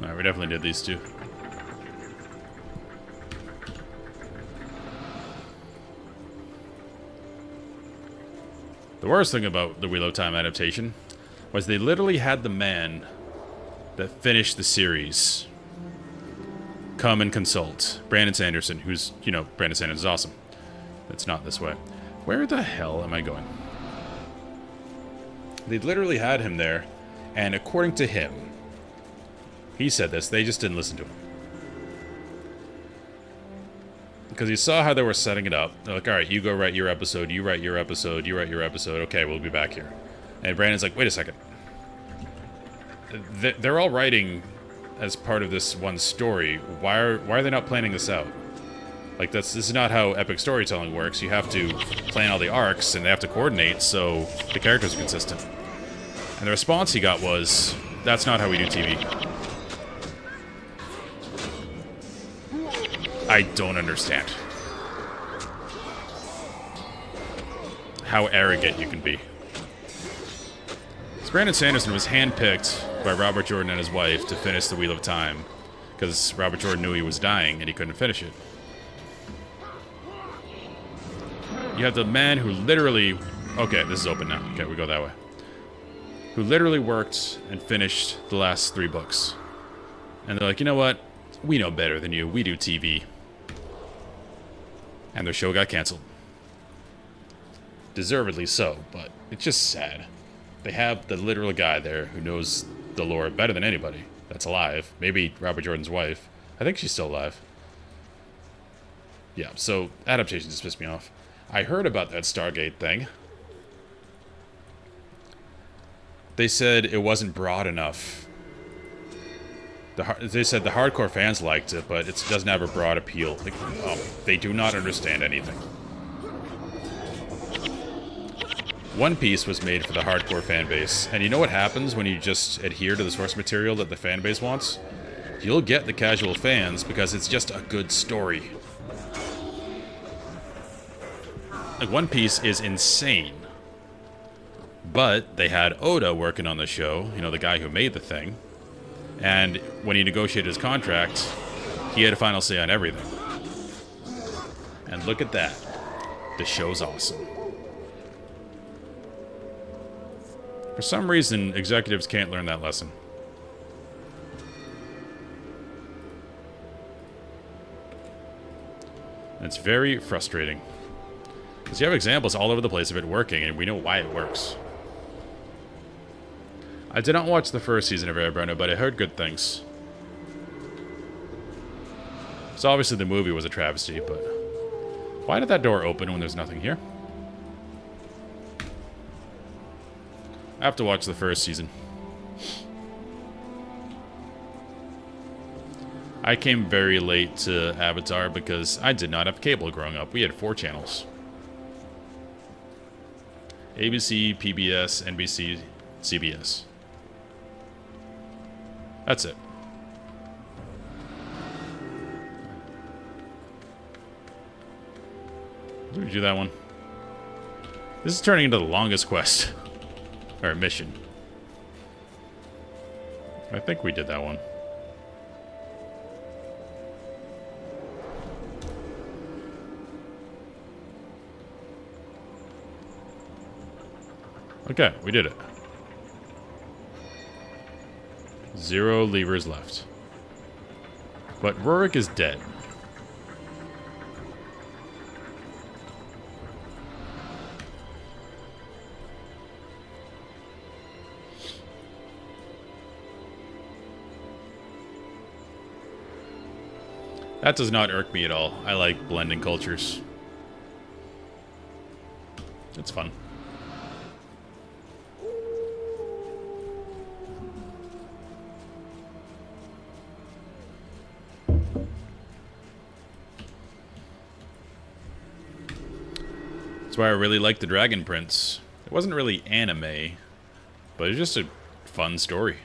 Alright, we definitely did these two. The worst thing about the Wheel of Time adaptation was they literally had the man that finished the series come and consult. Brandon Sanderson, who's, you know, Brandon Sanderson is awesome. It's not this way. Where the hell am I going? They literally had him there, and according to him, he said this, they just didn't listen to him. Because he saw how they were setting it up. They're like, alright, you go write your episode, you write your episode, you write your episode, okay, we'll be back here. And Brandon's like, wait a second. They're all writing as part of this one story. Why are they not planning this out? Like, this is not how epic storytelling works. You have to plan all the arcs, and they have to coordinate so the characters are consistent. And the response he got was, that's not how we do TV. I don't understand how arrogant you can be. So Brandon Sanderson was handpicked by Robert Jordan and his wife to finish the Wheel of Time because Robert Jordan knew he was dying and he couldn't finish it. You have the man who literally... Okay, this is open now. Okay, we go that way. Who literally worked and finished the last 3 books. And they're like, you know what? We know better than you. We do TV. And their show got canceled. Deservedly so, but it's just sad. They have the literal guy there who knows the lore better than anybody that's alive. Maybe Robert Jordan's wife. I think she's still alive. Yeah, so adaptation just pissed me off. I heard about that Stargate thing. They said it wasn't broad enough. They said the hardcore fans liked it, but it doesn't have a broad appeal. Like, they do not understand anything. One Piece was made for the hardcore fan base, and you know what happens when you just adhere to the source material that the fan base wants? You'll get the casual fans because it's just a good story. Like, One Piece is insane. But they had Oda working on the show, you know, the guy who made the thing. And when he negotiated his contract, he had a final say on everything. And look at that. The show's awesome. For some reason, executives can't learn that lesson. And it's very frustrating. Because you have examples all over the place of it working, and we know why it works. I did not watch the first season of Airbender, but I heard good things. So obviously the movie was a travesty, but... Why did that door open when there's nothing here? I have to watch the first season. I came very late to Avatar because I did not have cable growing up. We had 4 channels. ABC, PBS, NBC, CBS. That's it. Did we do that one? This is turning into the longest quest. Or mission. I think we did that one. Okay, we did it. 0 levers left. But Rurik is dead. That does not irk me at all. I like blending cultures. It's fun. That's why I really like the Dragon Prince. It wasn't really anime, but it's just a fun story.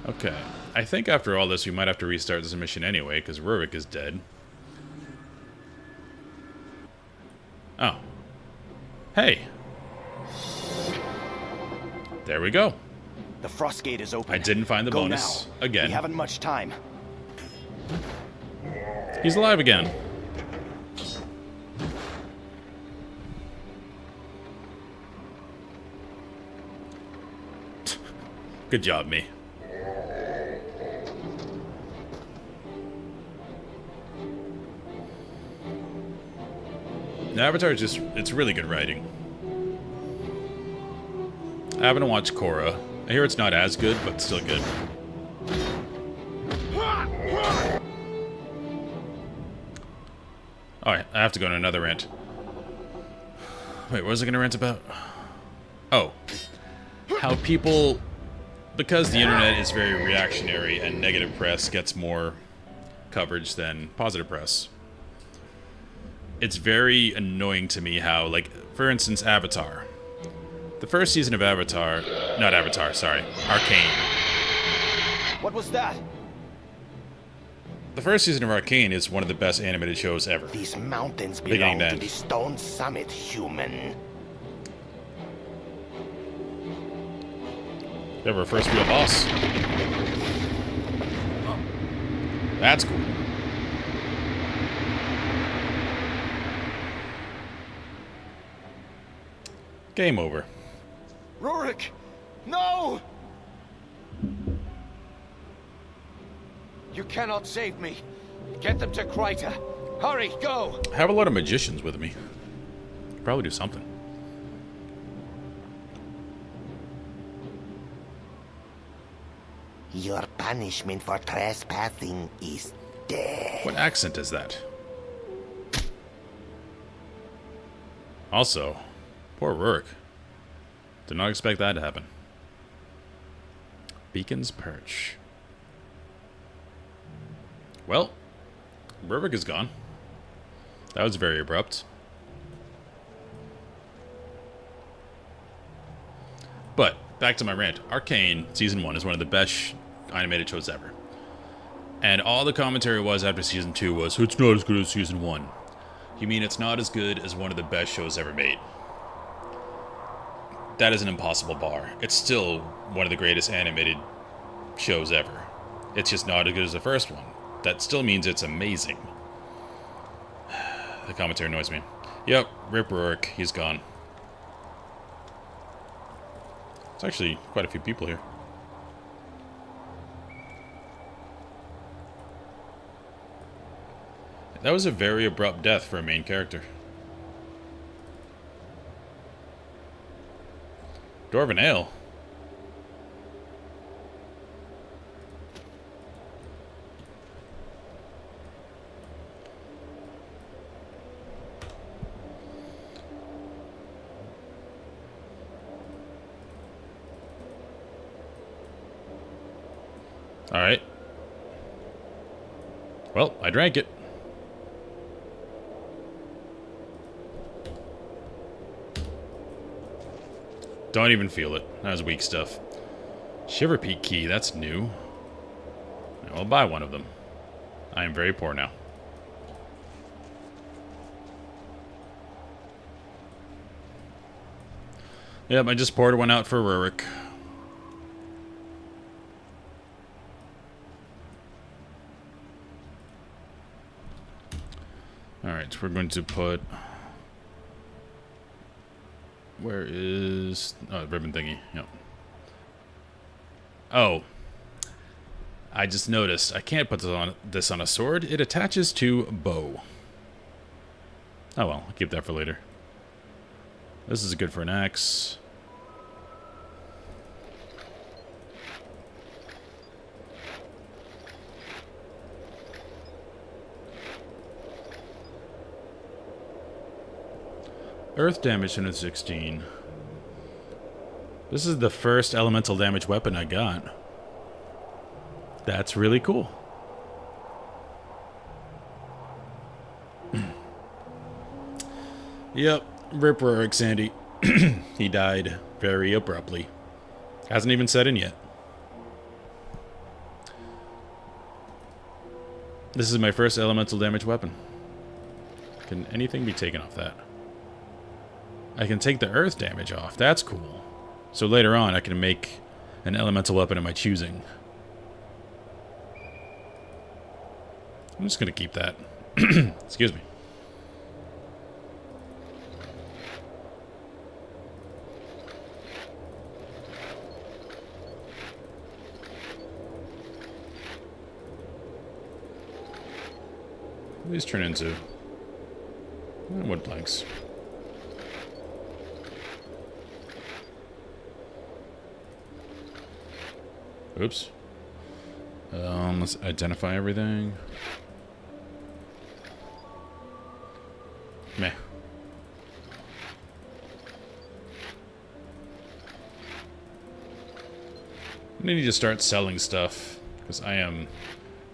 Okay, I think after all this, we might have to restart this mission anyway, because Rurik is dead. Oh. Hey. There we go. The frost gate is open. I didn't find the Go bonus now. again. We haven't much time. He's alive again. Good job, me. The Avatar is just, it's really good writing. I haven't watched Korra. I hear it's not as good, but still good. Alright, I have to go on another rant. Wait, what was I going to rant about? Oh. How people... Because the internet is very reactionary and negative press gets more coverage than positive press. It's very annoying to me how, like, for instance, Avatar. The first season of Avatar... Not Avatar, sorry. Arcane. What was that? The first season of Arcane is one of the best animated shows ever. These mountains Beginning belong to to end. the Stone Summit, human. We have our first real boss. That's cool. Game over. Rurik! No! You cannot save me. Get them to Cryta. Hurry, go! I have a lot of magicians with me. Probably do something. Your punishment for trespassing is death. What accent is that? Also, poor Rurik. Did not expect that to happen. Beacon's Perch. Well, Rurik is gone. That was very abrupt. But, back to my rant. Arcane, Season 1 is one of the best animated shows ever. And all the commentary was after Season 2 was, it's not as good as Season 1. You mean it's not as good as one of the best shows ever made? That is an impossible bar. It's still one of the greatest animated shows ever. It's just not as good as the first one. That still means it's amazing. The commentary annoys me. Yep, Rip Rurik, he's gone. It's actually quite a few people here. That was a very abrupt death for a main character. Dwarven Ale. Alright. Well, I drank it. Don't even feel it. That was weak stuff. Shiver Peak Key, that's new. I'll buy one of them. I am very poor now. Yep, I just poured one out for Rurik. Alright, so we're going to put... Where is... Oh, ribbon thingy. Yep. Oh. I just noticed. I can't put this on a sword. It attaches to bow. Oh well, I'll keep that for later. This is good for an axe. Earth damage 116. This is the first elemental damage weapon I got. That's really cool. Yep, Rip Rurik, Sandy. He died very abruptly. Hasn't even set in yet. This is my first elemental damage weapon. Can anything be taken off that? I can take the earth damage off. That's cool. So later on, I can make an elemental weapon of my choosing. I'm just going to keep that. Excuse me. These turn into wood planks. Oops. Let's identify everything. Meh. I need to start selling stuff because I am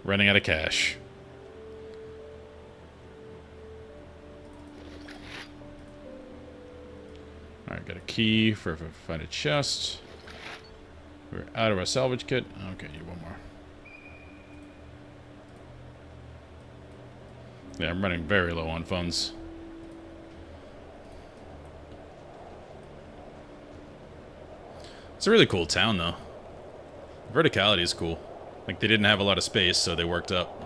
running out of cash. Alright, got a key for if I find a chest. We're out of our salvage kit. Okay, need one more. Yeah, I'm running very low on funds. It's a really cool town, though. Verticality is cool. Like, they didn't have a lot of space, so they worked up.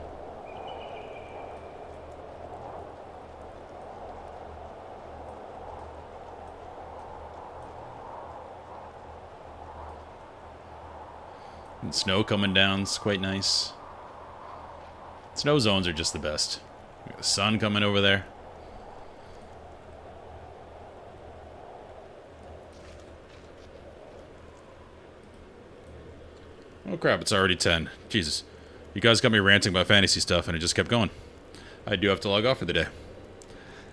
And snow coming down is quite nice. Snow zones are just the best. Got the sun coming over there. Oh crap, it's already 10. Jesus. You guys got me ranting about fantasy stuff and it just kept going. I do have to log off for the day.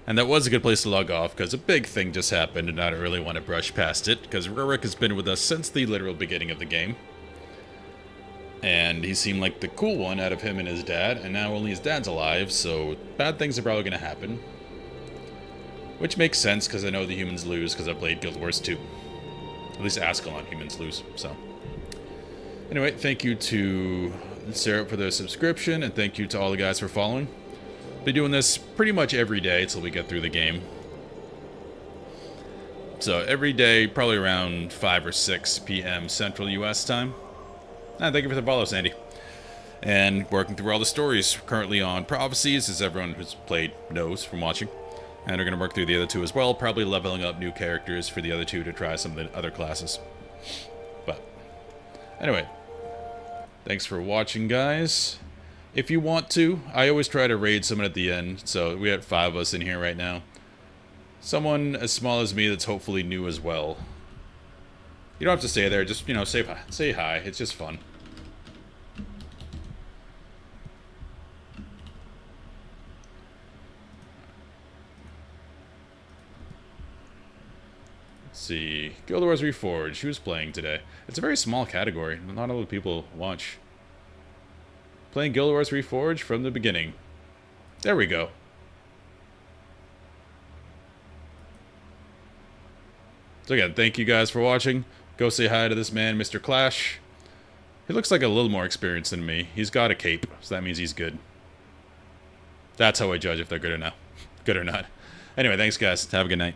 And that was a good place to log off because a big thing just happened and I don't really want to brush past it because Rurik has been with us since the literal beginning of the game. And he seemed like the cool one out of him and his dad, and now only his dad's alive, so bad things are probably going to happen. Which makes sense, because I know the humans lose, because I played Guild Wars 2. At least Ascalon humans lose, so. Anyway, thank you to Sarah for the subscription, and thank you to all the guys for following. Be doing this pretty much every day until we get through the game. So every day, probably around 5 or 6 p.m. Central U.S. time. Thank you for the follow, Sandy. And working through all the stories. Currently on Prophecies, as everyone who's played knows from watching. And we're going to work through the other two as well. Probably leveling up new characters for the other two to try some of the other classes. But, anyway. Thanks for watching, guys. If you want to, I always try to raid someone at the end. So, we have 5 of us in here right now. Someone as small as me that's hopefully new as well. You don't have to stay there. Just, you know, say hi. Say hi. It's just fun. Let's see. Guild Wars Reforged. Who's playing today? It's a very small category. Not a lot of people watch. Playing Guild Wars Reforged from the beginning. There we go. So again, thank you guys for watching. Go say hi to this man, Mr. Clash. He looks like a little more experienced than me. He's got a cape, so that means he's good. That's how I judge if they're good or not. Good or not. Anyway, thanks guys. Have a good night.